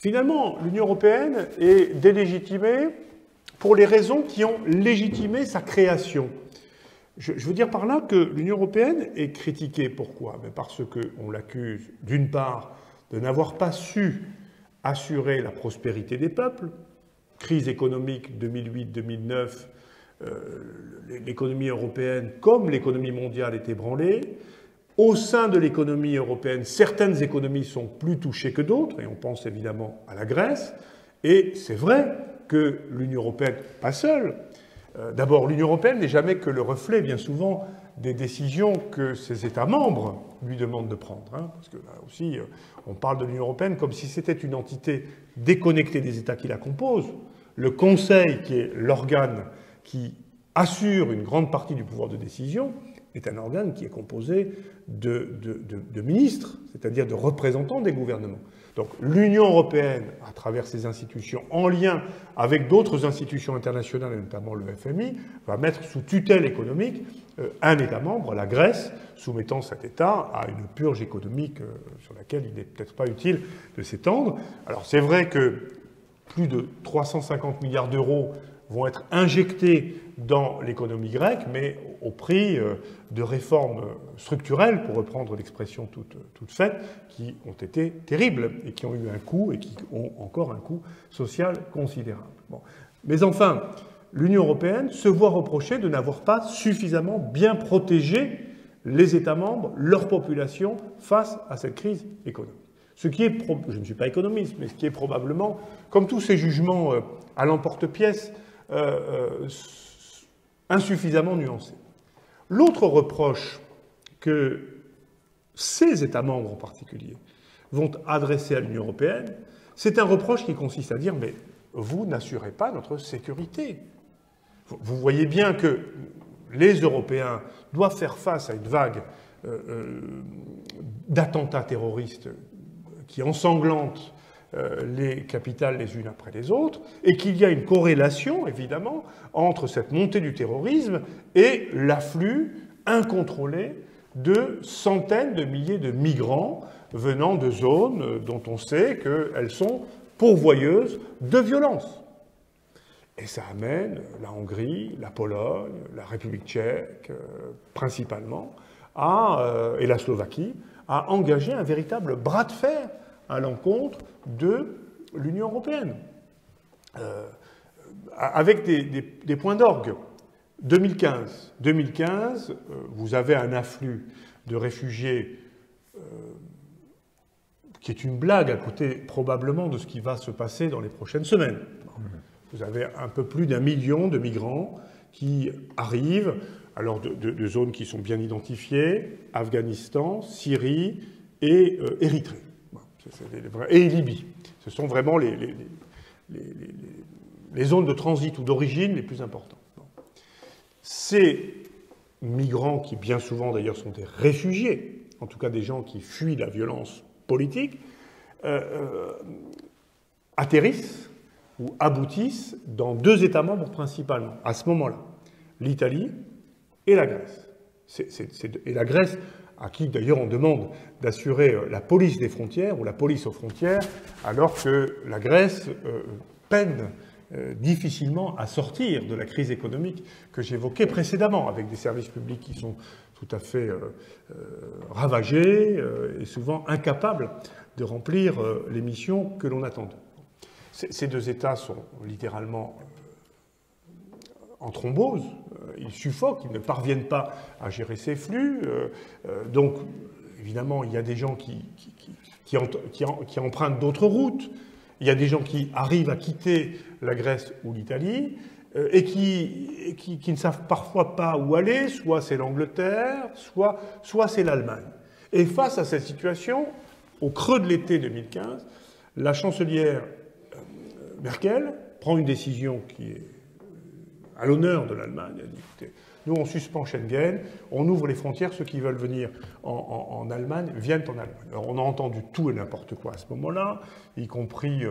Finalement, l'Union européenne est délégitimée pour les raisons qui ont légitimé sa création. Je veux dire par là que l'Union européenne est critiquée. Pourquoi? Parce qu'on l'accuse, d'une part, de n'avoir pas su assurer la prospérité des peuples. Crise économique 2008-2009, l'économie européenne, comme l'économie mondiale, est ébranlée. Au sein de l'économie européenne, certaines économies sont plus touchées que d'autres, et on pense évidemment à la Grèce. Et c'est vrai que l'Union européenne, pas seule, d'abord, l'Union européenne n'est jamais que le reflet, bien souvent, des décisions que ses États membres lui demandent de prendre. Parce que là aussi, on parle de l'Union européenne comme si c'était une entité déconnectée des États qui la composent. Le Conseil, qui est l'organe qui assure une grande partie du pouvoir de décision, est un organe qui est composé de ministres, c'est-à-dire de représentants des gouvernements. Donc l'Union européenne, à travers ses institutions, en lien avec d'autres institutions internationales, et notamment le FMI, va mettre sous tutelle économique un État membre, la Grèce, soumettant cet État à une purge économique sur laquelle il n'est peut-être pas utile de s'étendre. Alors c'est vrai que plus de 350 milliards d'euros vont être injectés dans l'économie grecque, mais au prix de réformes structurelles, pour reprendre l'expression toute faite, qui ont été terribles et qui ont eu un coût et qui ont encore un coût social considérable. Bon. Mais enfin, l'Union européenne se voit reprocher de n'avoir pas suffisamment bien protégé les États membres, leur population, face à cette crise économique. Ce qui est, je ne suis pas économiste, mais ce qui est probablement, comme tous ces jugements à l'emporte-pièce, insuffisamment nuancé. L'autre reproche que ces États membres en particulier vont adresser à l'Union européenne, c'est un reproche qui consiste à dire « mais vous n'assurez pas notre sécurité ». Vous voyez bien que les Européens doivent faire face à une vague d'attentats terroristes qui ensanglantent les capitales les unes après les autres, et qu'il y a une corrélation, évidemment, entre cette montée du terrorisme et l'afflux incontrôlé de centaines de milliers de migrants venant de zones dont on sait qu'elles sont pourvoyeuses de violence. Et ça amène la Hongrie, la Pologne, la République tchèque, principalement, et la Slovaquie, à engager un véritable bras de fer à l'encontre de l'Union européenne, avec des points d'orgue. 2015, vous avez un afflux de réfugiés qui est une blague à côté probablement de ce qui va se passer dans les prochaines semaines. Vous avez un peu plus d'1 million de migrants qui arrivent, alors de zones qui sont bien identifiées, Afghanistan, Syrie et Érythrée. Et Libye. Ce sont vraiment les zones de transit ou d'origine les plus importantes. Ces migrants, qui bien souvent d'ailleurs sont des réfugiés, en tout cas des gens qui fuient la violence politique, atterrissent ou aboutissent dans 2 États membres principalement, à ce moment-là, l'Italie et la Grèce. Et la Grèce, à qui d'ailleurs on demande d'assurer la police des frontières ou la police aux frontières, alors que la Grèce peine difficilement à sortir de la crise économique que j'évoquais précédemment, avec des services publics qui sont tout à fait ravagés et souvent incapables de remplir les missions que l'on attend d'eux. Ces 2 États sont littéralement en thrombose, ils suffoquent, ils ne parviennent pas à gérer ces flux. Donc, évidemment, il y a des gens qui empruntent d'autres routes, il y a des gens qui arrivent à quitter la Grèce ou l'Italie et qui ne savent parfois pas où aller, soit c'est l'Angleterre, soit c'est l'Allemagne. Et face à cette situation, au creux de l'été 2015, la chancelière Merkel prend une décision qui est à l'honneur de l'Allemagne. Elle dit, écoutez, nous on suspend Schengen, on ouvre les frontières, ceux qui veulent venir en Allemagne viennent en Allemagne. Alors on a entendu tout et n'importe quoi à ce moment-là, y compris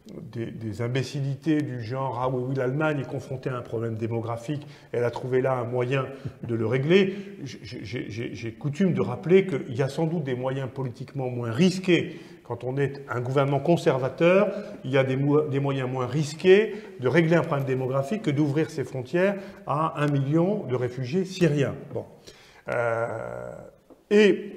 des imbécilités du genre « Ah oui, l'Allemagne est confrontée à un problème démographique, elle a trouvé là un moyen de le régler ». J'ai coutume de rappeler qu'il y a sans doute des moyens politiquement moins risqués quand on est un gouvernement conservateur, il y a des moyens moins risqués de régler un problème démographique que d'ouvrir ses frontières à 1 million de réfugiés syriens. Bon. Et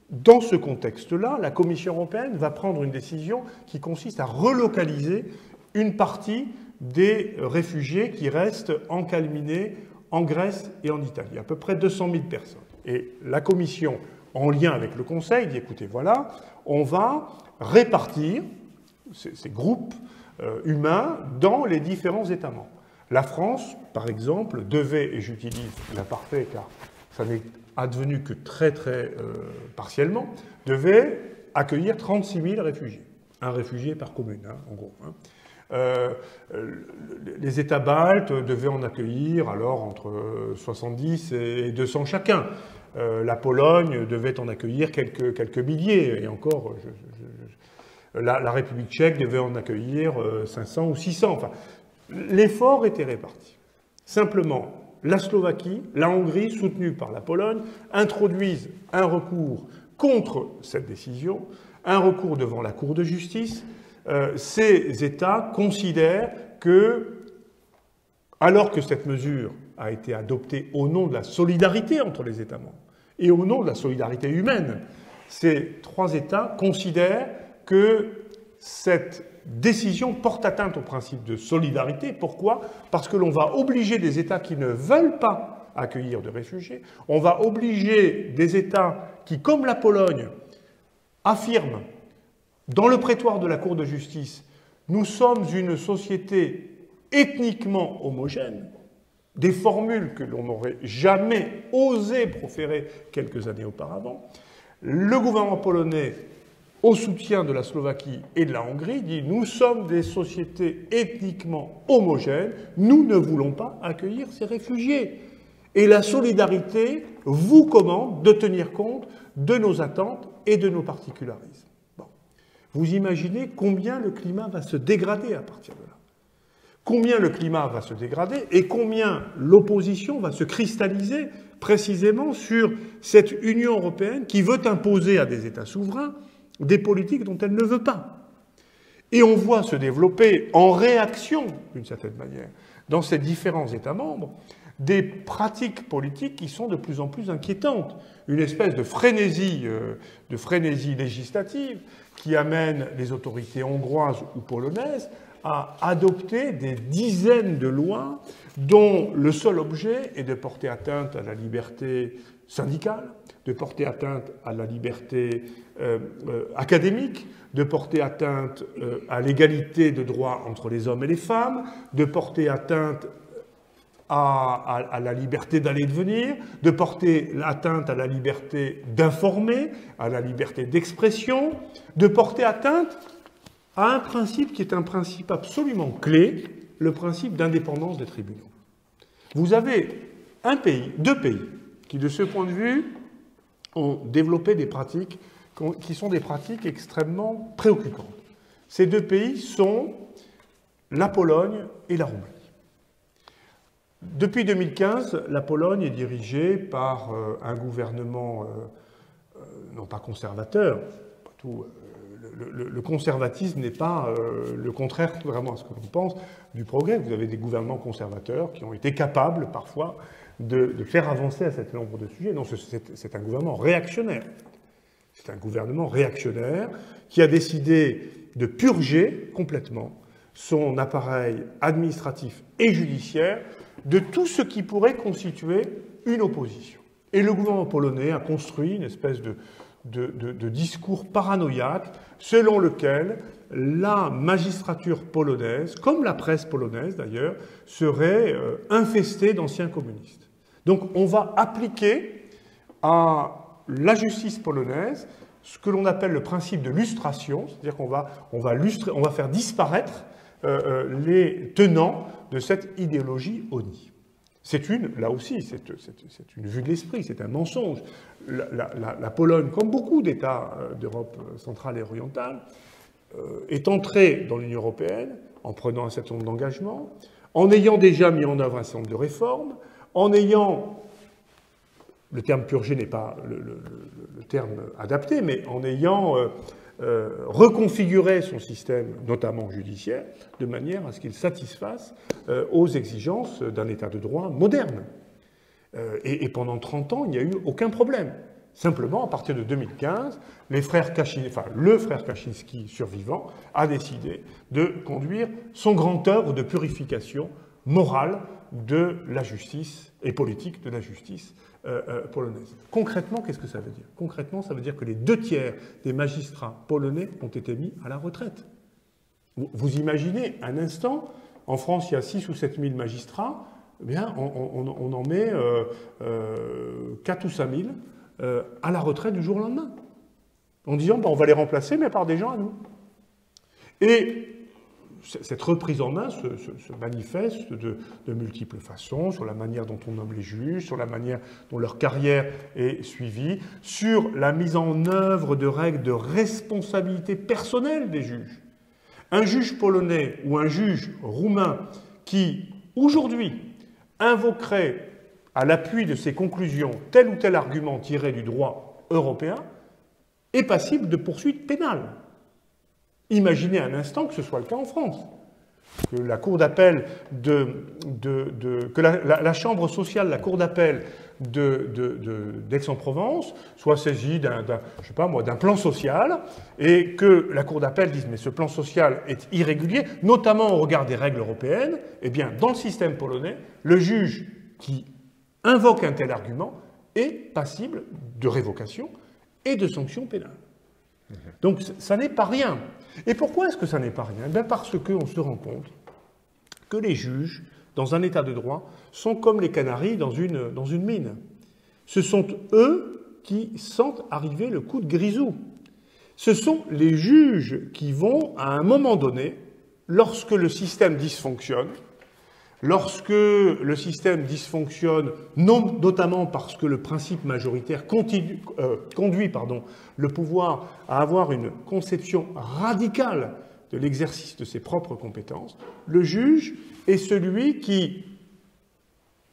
dans ce contexte-là, la Commission européenne va prendre une décision qui consiste à relocaliser une partie des réfugiés qui restent encalminés en Grèce et en Italie, à peu près 200 000 personnes. Et la Commission, en lien avec le Conseil, dit écoutez, voilà, on va répartir ces groupes humains dans les différents États membres. La France, par exemple, devait, et j'utilise l'imparfait car ça n'est advenu que très partiellement, devait accueillir 36 000 réfugiés. Un réfugié par commune, hein, en gros. Hein. Les États baltes devaient en accueillir alors entre 70 et 200 chacun. La Pologne devait en accueillir quelques milliers, et encore, la République tchèque devait en accueillir 500 ou 600. Enfin, l'effort était réparti. Simplement, la Slovaquie, la Hongrie, soutenue par la Pologne, introduisent un recours contre cette décision, un recours devant la Cour de justice. Ces États considèrent que, alors que cette mesure a été adoptée au nom de la solidarité entre les États membres et au nom de la solidarité humaine, ces 3 États considèrent que cette décision porte atteinte au principe de solidarité. Pourquoi ? Parce que l'on va obliger des États qui ne veulent pas accueillir de réfugiés, on va obliger des États qui, comme la Pologne, affirment dans le prétoire de la Cour de justice, nous sommes une société ethniquement homogène, des formules que l'on n'aurait jamais osé proférer quelques années auparavant. Le gouvernement polonais, au soutien de la Slovaquie et de la Hongrie, dit « Nous sommes des sociétés ethniquement homogènes, nous ne voulons pas accueillir ces réfugiés. Et la solidarité vous commande de tenir compte de nos attentes et de nos particularismes. » Vous imaginez combien le climat va se dégrader à partir de là. Combien le climat va se dégrader et combien l'opposition va se cristalliser précisément sur cette Union européenne qui veut imposer à des États souverains des politiques dont elle ne veut pas. Et on voit se développer en réaction, d'une certaine manière, dans ces différents États membres, des pratiques politiques qui sont de plus en plus inquiétantes. Une espèce de frénésie législative qui amène les autorités hongroises ou polonaises à adopter des dizaines de lois dont le seul objet est de porter atteinte à la liberté syndicale, de porter atteinte à la liberté académique, de porter atteinte à l'égalité de droits entre les hommes et les femmes, de porter atteinte à la liberté d'aller et de venir, de porter atteinte à la liberté d'informer, à la liberté d'expression, de porter atteinte à un principe qui est un principe absolument clé, le principe d'indépendance des tribunaux. Vous avez deux pays, qui de ce point de vue ont développé des pratiques qui sont des pratiques extrêmement préoccupantes. Ces 2 pays sont la Pologne et la Roumanie. Depuis 2015, la Pologne est dirigée par un gouvernement non pas conservateur, le conservatisme n'est pas le contraire, vraiment à ce que l'on pense, du progrès. Vous avez des gouvernements conservateurs qui ont été capables parfois de faire avancer un certain nombre de sujets. Non, c'est un gouvernement réactionnaire. C'est un gouvernement réactionnaire qui a décidé de purger complètement son appareil administratif et judiciaire de tout ce qui pourrait constituer une opposition. Et le gouvernement polonais a construit une espèce de discours paranoïaque selon lequel la magistrature polonaise, comme la presse polonaise d'ailleurs, serait infestée d'anciens communistes. Donc on va appliquer à la justice polonaise ce que l'on appelle le principe de lustration, c'est-à-dire qu'on va faire disparaître les tenants de cette idéologie ONI. Là aussi, c'est une vue de l'esprit, c'est un mensonge. La Pologne, comme beaucoup d'États d'Europe centrale et orientale, est entrée dans l'Union européenne en prenant un certain nombre d'engagements, en ayant déjà mis en œuvre un certain nombre de réformes, en ayant, le terme purgé n'est pas le terme adapté, mais en ayant reconfigurer son système, notamment judiciaire, de manière à ce qu'il satisfasse aux exigences d'un État de droit moderne. Et pendant 30 ans, il n'y a eu aucun problème. Simplement, à partir de 2015, le frère Kaczynski survivant a décidé de conduire son grand œuvre de purification morale de la justice et politique de la justice polonaise. Concrètement, qu'est-ce que ça veut dire? Concrètement, ça veut dire que les 2/3 des magistrats polonais ont été mis à la retraite. Vous imaginez un instant, en France, il y a 6 ou 7 000 magistrats, eh bien, on en met 4 ou 5 000 à la retraite du jour au lendemain, en disant on va les remplacer, mais par des gens à nous. Et cette reprise en main se manifeste de multiples façons, sur la manière dont on nomme les juges, sur la manière dont leur carrière est suivie, sur la mise en œuvre de règles de responsabilité personnelle des juges. Un juge polonais ou un juge roumain qui, aujourd'hui, invoquerait à l'appui de ses conclusions tel ou tel argument tiré du droit européen, est passible de poursuites pénales. Imaginez un instant que ce soit le cas en France. Que la cour d'appel que la chambre sociale, la cour d'appel d'Aix-en-Provence soit saisie d'un plan social et que la cour d'appel dise mais ce plan social est irrégulier, notamment au regard des règles européennes. Eh bien, dans le système polonais, le juge qui invoque un tel argument est passible de révocation et de sanctions pénales. Donc ça n'est pas rien. Et pourquoi est-ce que ça n'est pas rien? Bien parce qu'on se rend compte que les juges, dans un état de droit, sont comme les canaris dans une mine. Ce sont eux qui sentent arriver le coup de grisou. Ce sont les juges qui vont, à un moment donné, lorsque le système dysfonctionne, notamment parce que le principe majoritaire conduit le pouvoir à avoir une conception radicale de l'exercice de ses propres compétences, le juge est celui qui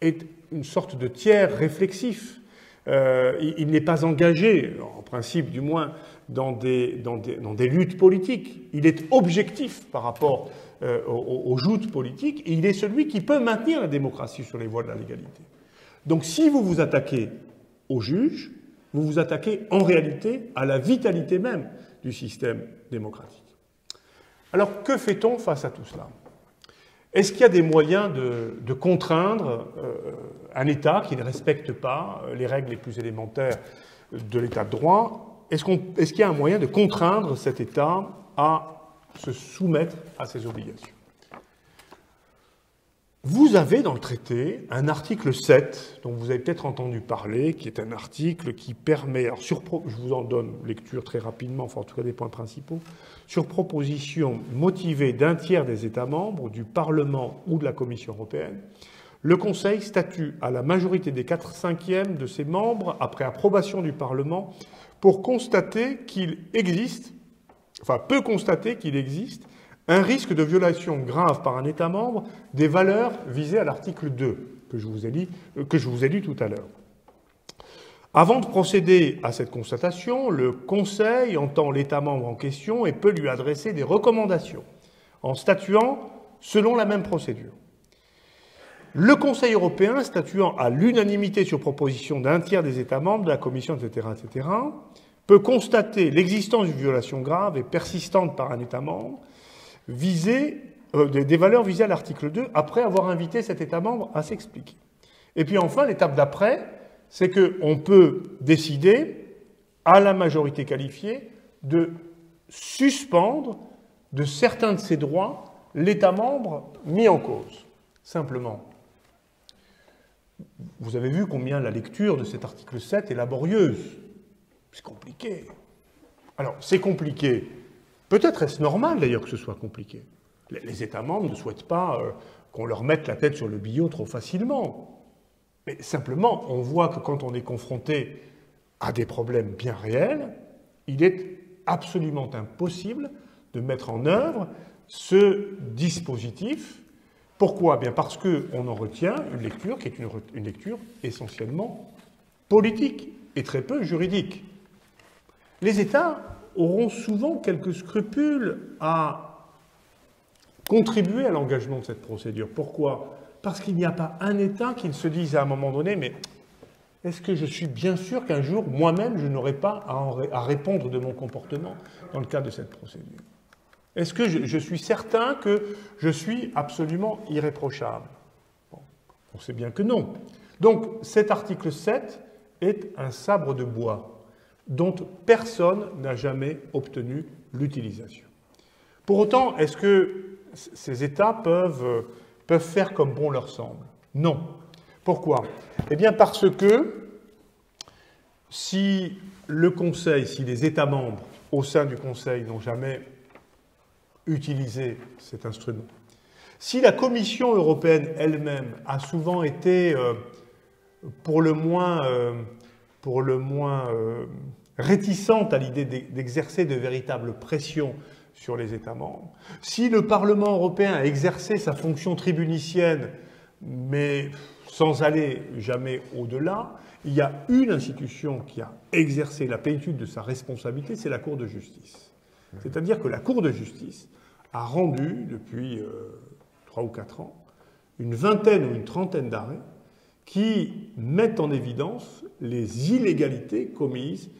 est une sorte de tiers réflexif. Il n'est pas engagé, en principe du moins, dans des luttes politiques. Il est objectif par rapport aux joutes politiques, et il est celui qui peut maintenir la démocratie sur les voies de la légalité. Donc si vous vous attaquez aux juges, vous vous attaquez en réalité à la vitalité même du système démocratique. Alors que fait-on face à tout cela? Est-ce qu'il y a des moyens de contraindre un État qui ne respecte pas les règles les plus élémentaires de l'État de droit? Est-ce qu'il y a un moyen de contraindre cet État à se soumettre à ses obligations? Vous avez dans le traité un article 7, dont vous avez peut-être entendu parler, qui est un article qui permet, alors je vous en donne lecture très rapidement, enfin en tout cas des points principaux, sur proposition motivée d'un tiers des États membres, du Parlement ou de la Commission européenne, le Conseil statue à la majorité des 4/5 de ses membres, après approbation du Parlement, pour constater qu'il existe, peut constater qu'il existe un risque de violation grave par un État membre des valeurs visées à l'article 2, que je vous ai lu tout à l'heure. Avant de procéder à cette constatation, le Conseil entend l'État membre en question et peut lui adresser des recommandations, en statuant selon la même procédure. Le Conseil européen, statuant à l'unanimité sur proposition d'un tiers des États membres, de la Commission, etc., peut constater l'existence d'une violation grave et persistante par un État membre, des valeurs visées à l'article 2, après avoir invité cet État membre à s'expliquer. Et puis enfin, l'étape d'après, c'est qu'on peut décider, à la majorité qualifiée, de suspendre de certains de ses droits l'État membre mis en cause. Simplement. Vous avez vu combien la lecture de cet article 7 est laborieuse. C'est compliqué. Alors, c'est compliqué. Peut-être est-ce normal, d'ailleurs, que ce soit compliqué. Les États membres ne souhaitent pas qu'on leur mette la tête sur le billot trop facilement. Mais simplement, on voit que quand on est confronté à des problèmes bien réels, il est absolument impossible de mettre en œuvre ce dispositif. Pourquoi? Bien parce qu'on en retient une lecture qui est une lecture essentiellement politique et très peu juridique. Les États auront souvent quelques scrupules à contribuer à l'engagement de cette procédure. Pourquoi? Parce qu'il n'y a pas un État qui ne se dise à un moment donné, mais est-ce que je suis bien sûr qu'un jour, moi-même, je n'aurai pas à répondre de mon comportement dans le cadre de cette procédure? Est-ce que je suis certain que je suis absolument irréprochable? Bon, on sait bien que non. Donc cet article 7 est un sabre de bois dont personne n'a jamais obtenu l'utilisation. Pour autant, est-ce que ces États peuvent faire comme bon leur semble? Non. Pourquoi? Eh bien parce que si le Conseil, si les États membres au sein du Conseil n'ont jamais utilisé cet instrument, si la Commission européenne elle-même a souvent été pour le moins réticente à l'idée d'exercer de véritables pressions sur les États membres, si le Parlement européen a exercé sa fonction tribunicienne, mais sans aller jamais au-delà, il y a une institution qui a exercé la plénitude de sa responsabilité, c'est la Cour de justice. C'est-à-dire que la Cour de justice a rendu, depuis 3 ou 4 ans, une vingtaine ou une trentaine d'arrêts qui mettent en évidence les illégalités commises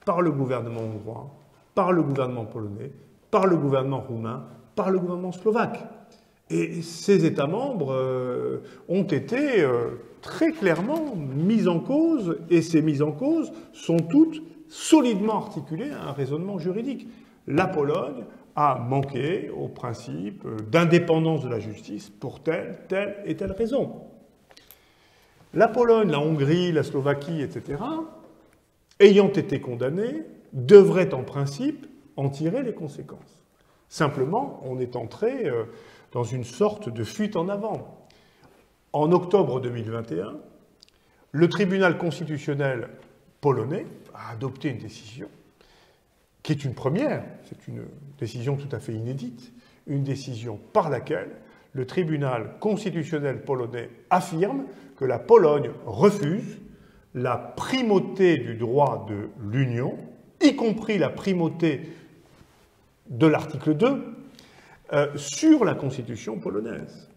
par le gouvernement hongrois, par le gouvernement polonais, par le gouvernement roumain, par le gouvernement slovaque. Et ces États membres ont été très clairement mis en cause, et ces mises en cause sont toutes solidement articulées à un raisonnement juridique. La Pologne a manqué au principe d'indépendance de la justice pour telle et telle raison. La Pologne, la Hongrie, la Slovaquie, etc., ayant été condamnées, devraient en principe en tirer les conséquences. Simplement, on est entré dans une sorte de fuite en avant. En octobre 2021, le tribunal constitutionnel polonais a adopté une décision qui est une première, c'est une décision tout à fait inédite, une décision par laquelle le tribunal constitutionnel polonais affirme que la Pologne refuse la primauté du droit de l'Union, y compris la primauté de l'article 2, sur la constitution polonaise.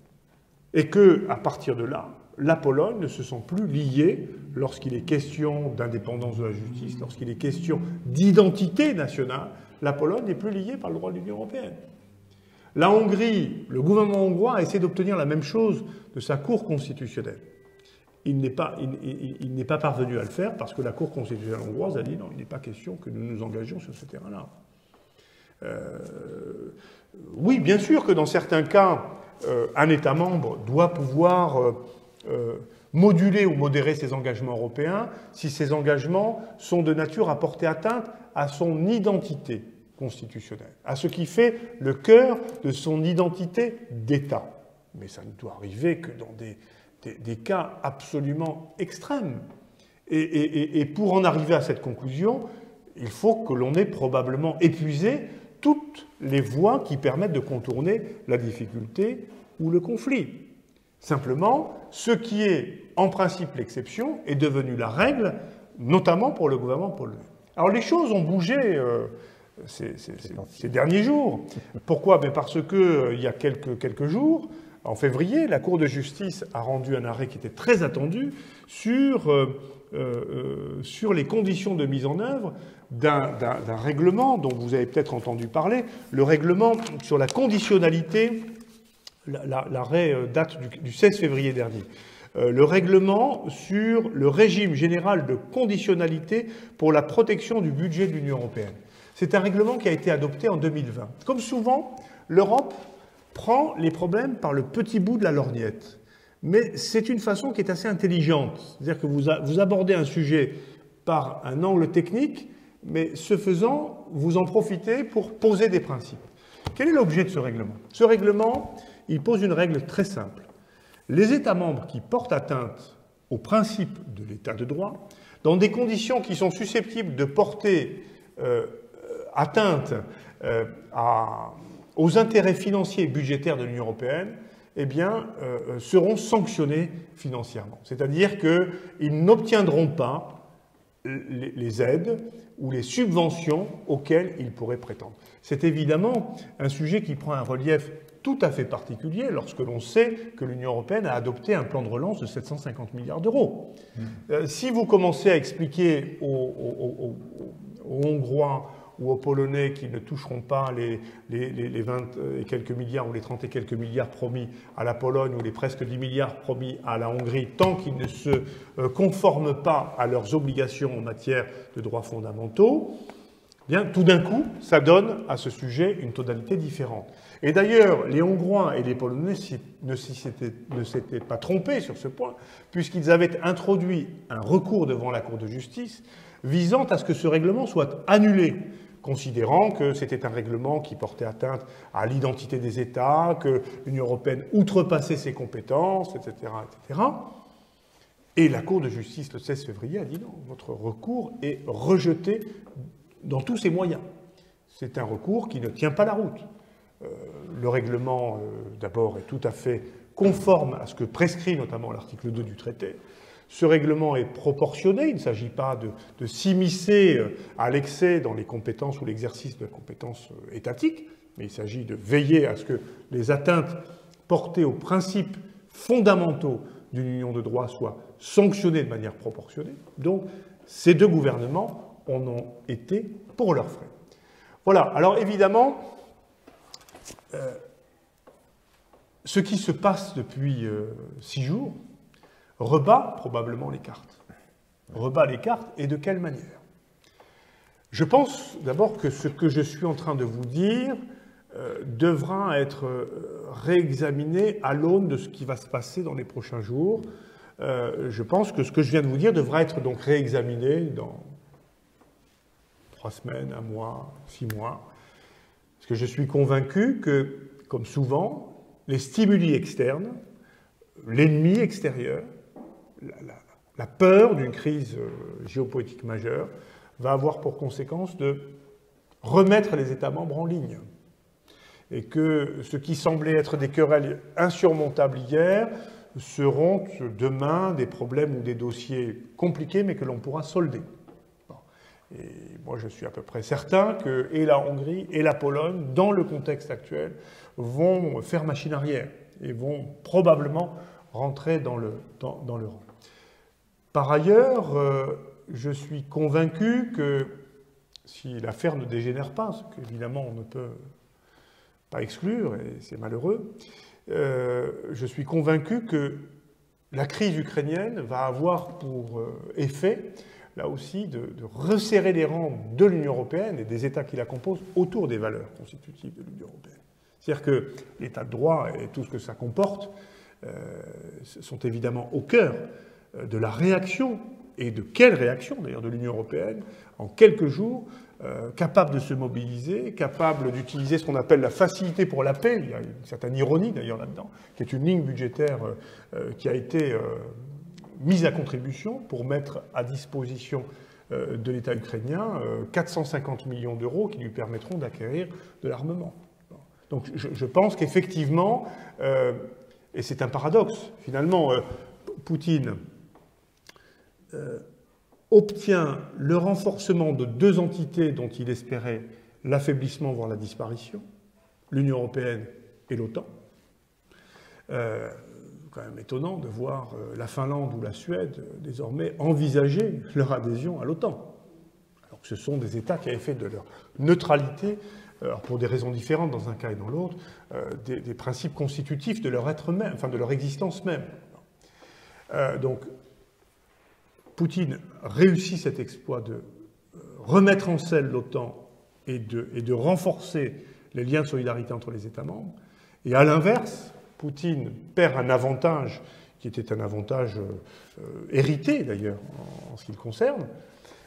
Et que, à partir de là, la Pologne ne se sent plus liée lorsqu'il est question d'indépendance de la justice, lorsqu'il est question d'identité nationale, la Pologne n'est plus liée par le droit de l'Union européenne. La Hongrie, le gouvernement hongrois a essayé d'obtenir la même chose de sa Cour constitutionnelle. Il n'est pas parvenu à le faire parce que la Cour constitutionnelle hongroise a dit non, il n'est pas question que nous nous engagions sur ce terrain-là. Oui, bien sûr que dans certains cas, un État membre doit pouvoir moduler ou modérer ses engagements européens si ces engagements sont de nature à porter atteinte à son identité constitutionnelle, à ce qui fait le cœur de son identité d'État. Mais ça ne doit arriver que dans des cas absolument extrêmes. Et pour en arriver à cette conclusion, il faut que l'on ait probablement épuisé toutes les voies qui permettent de contourner la difficulté ou le conflit. Simplement, ce qui est en principe l'exception est devenu la règle, notamment pour le gouvernement polonais. Alors les choses ont bougé ces derniers jours. Pourquoi? Parce qu'il y a quelques jours, en février, la Cour de justice a rendu un arrêt qui était très attendu sur les conditions de mise en œuvre d'un règlement dont vous avez peut-être entendu parler, le règlement sur la conditionnalité, l'arrêt date du 16 février dernier, le règlement sur le régime général de conditionnalité pour la protection du budget de l'Union européenne. C'est un règlement qui a été adopté en 2020. Comme souvent, l'Europe prend les problèmes par le petit bout de la lorgnette. Mais c'est une façon qui est assez intelligente. C'est-à-dire que vous abordez un sujet par un angle technique, mais ce faisant, vous en profitez pour poser des principes. Quel est l'objet de ce règlement? Ce règlement, il pose une règle très simple. Les États membres qui portent atteinte au principe de l'État de droit, dans des conditions qui sont susceptibles de porter atteinte aux intérêts financiers et budgétaires de l'Union européenne, eh bien, seront sanctionnés financièrement. C'est-à-dire qu'ils n'obtiendront pas les aides ou les subventions auxquelles il pourrait prétendre. C'est évidemment un sujet qui prend un relief tout à fait particulier lorsque l'on sait que l'Union européenne a adopté un plan de relance de 750 milliards d'euros. Si vous commencez à expliquer aux Hongrois ou aux Polonais qui ne toucheront pas les 20 et quelques milliards ou les 30 et quelques milliards promis à la Pologne ou les presque 10 milliards promis à la Hongrie tant qu'ils ne se conforment pas à leurs obligations en matière de droits fondamentaux, bien, tout d'un coup, ça donne à ce sujet une tonalité différente. Et d'ailleurs, les Hongrois et les Polonais ne s'étaient pas trompés sur ce point, puisqu'ils avaient introduit un recours devant la Cour de justice visant à ce que ce règlement soit annulé, considérant que c'était un règlement qui portait atteinte à l'identité des États, que l'Union européenne outrepassait ses compétences, etc., etc. Et la Cour de justice, le 16 février, a dit non, votre recours est rejeté dans tous ses moyens. C'est un recours qui ne tient pas la route. Le règlement, d'abord, est tout à fait conforme à ce que prescrit notamment l'article 2 du traité. Ce règlement est proportionné, il ne s'agit pas de s'immiscer à l'excès dans les compétences ou l'exercice de compétences étatiques, mais il s'agit de veiller à ce que les atteintes portées aux principes fondamentaux d'une union de droit soient sanctionnées de manière proportionnée. Donc, ces deux gouvernements en ont été pour leurs frais. Voilà, alors évidemment, ce qui se passe depuis 6 jours rebat probablement les cartes. Rebat les cartes, et de quelle manière? Je pense d'abord que ce que je suis en train de vous dire devra être réexaminé à l'aune de ce qui va se passer dans les prochains jours. Je pense que ce que je viens de vous dire devra être donc réexaminé dans 3 semaines, 1 mois, 6 mois. Parce que je suis convaincu que, comme souvent, les stimuli externes, l'ennemi extérieur, la peur d'une crise géopolitique majeure va avoir pour conséquence de remettre les États membres en ligne. Et que ce qui semblait être des querelles insurmontables hier seront demain des problèmes ou des dossiers compliqués, mais que l'on pourra solder. Et moi, je suis à peu près certain que et la Hongrie et la Pologne, dans le contexte actuel, vont faire machine arrière et vont probablement rentrer dans le rang. Par ailleurs, je suis convaincu que si l'affaire ne dégénère pas, ce qu'évidemment on ne peut pas exclure, et c'est malheureux, je suis convaincu que la crise ukrainienne va avoir pour effet, là aussi, de resserrer les rangs de l'Union européenne et des États qui la composent autour des valeurs constitutives de l'Union européenne. C'est-à-dire que l'État de droit et tout ce que ça comporte sont évidemment au cœur de la réaction, et de quelle réaction d'ailleurs de l'Union européenne, en quelques jours, capable de se mobiliser, capable d'utiliser ce qu'on appelle la facilité pour la paix, il y a une certaine ironie d'ailleurs là-dedans, qui est une ligne budgétaire qui a été mise à contribution pour mettre à disposition de l'État ukrainien 450 millions d'euros qui lui permettront d'acquérir de l'armement. Donc je pense qu'effectivement, et c'est un paradoxe, finalement, Poutine obtient le renforcement de 2 entités dont il espérait l'affaiblissement, voire la disparition, l'Union européenne et l'OTAN. Quand même étonnant de voir la Finlande ou la Suède désormais envisager leur adhésion à l'OTAN, alors que ce sont des États qui avaient fait de leur neutralité, alors pour des raisons différentes dans un cas et dans l'autre, des principes constitutifs de leur être même, enfin de leur existence même. Donc, Poutine réussit cet exploit de remettre en selle l'OTAN et de renforcer les liens de solidarité entre les États membres. Et à l'inverse, Poutine perd un avantage qui était un avantage hérité d'ailleurs en ce qui le concerne,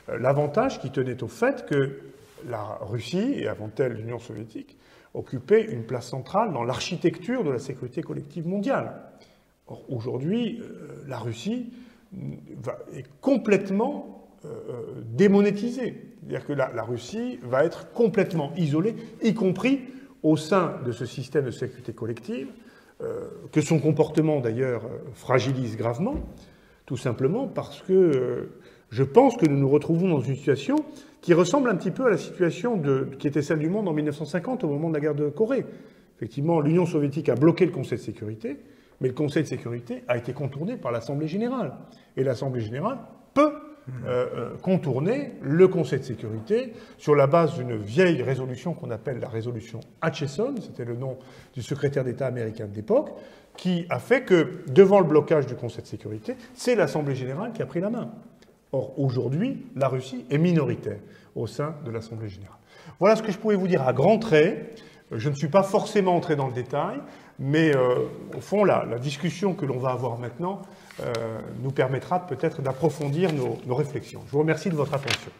l'avantage qui tenait au fait que la Russie, et avant elle l'Union soviétique, occupait une place centrale dans l'architecture de la sécurité collective mondiale. Or, aujourd'hui, la Russie est complètement démonétisée. C'est-à-dire que la Russie va être complètement isolée, y compris au sein de ce système de sécurité collective, que son comportement d'ailleurs fragilise gravement, tout simplement parce que je pense que nous nous retrouvons dans une situation qui ressemble un petit peu à la situation qui était celle du monde en 1950 au moment de la guerre de Corée. Effectivement, l'Union soviétique a bloqué le Conseil de sécurité, mais le Conseil de sécurité a été contourné par l'Assemblée générale. Et l'Assemblée générale peut contourner le Conseil de sécurité sur la base d'une vieille résolution qu'on appelle la résolution Acheson, c'était le nom du secrétaire d'État américain de l'époque, qui a fait que, devant le blocage du Conseil de sécurité, c'est l'Assemblée générale qui a pris la main. Or, aujourd'hui, la Russie est minoritaire au sein de l'Assemblée générale. Voilà ce que je pouvais vous dire à grands traits. Je ne suis pas forcément entré dans le détail, mais au fond, la discussion que l'on va avoir maintenant nous permettra peut-être d'approfondir nos réflexions. Je vous remercie de votre attention.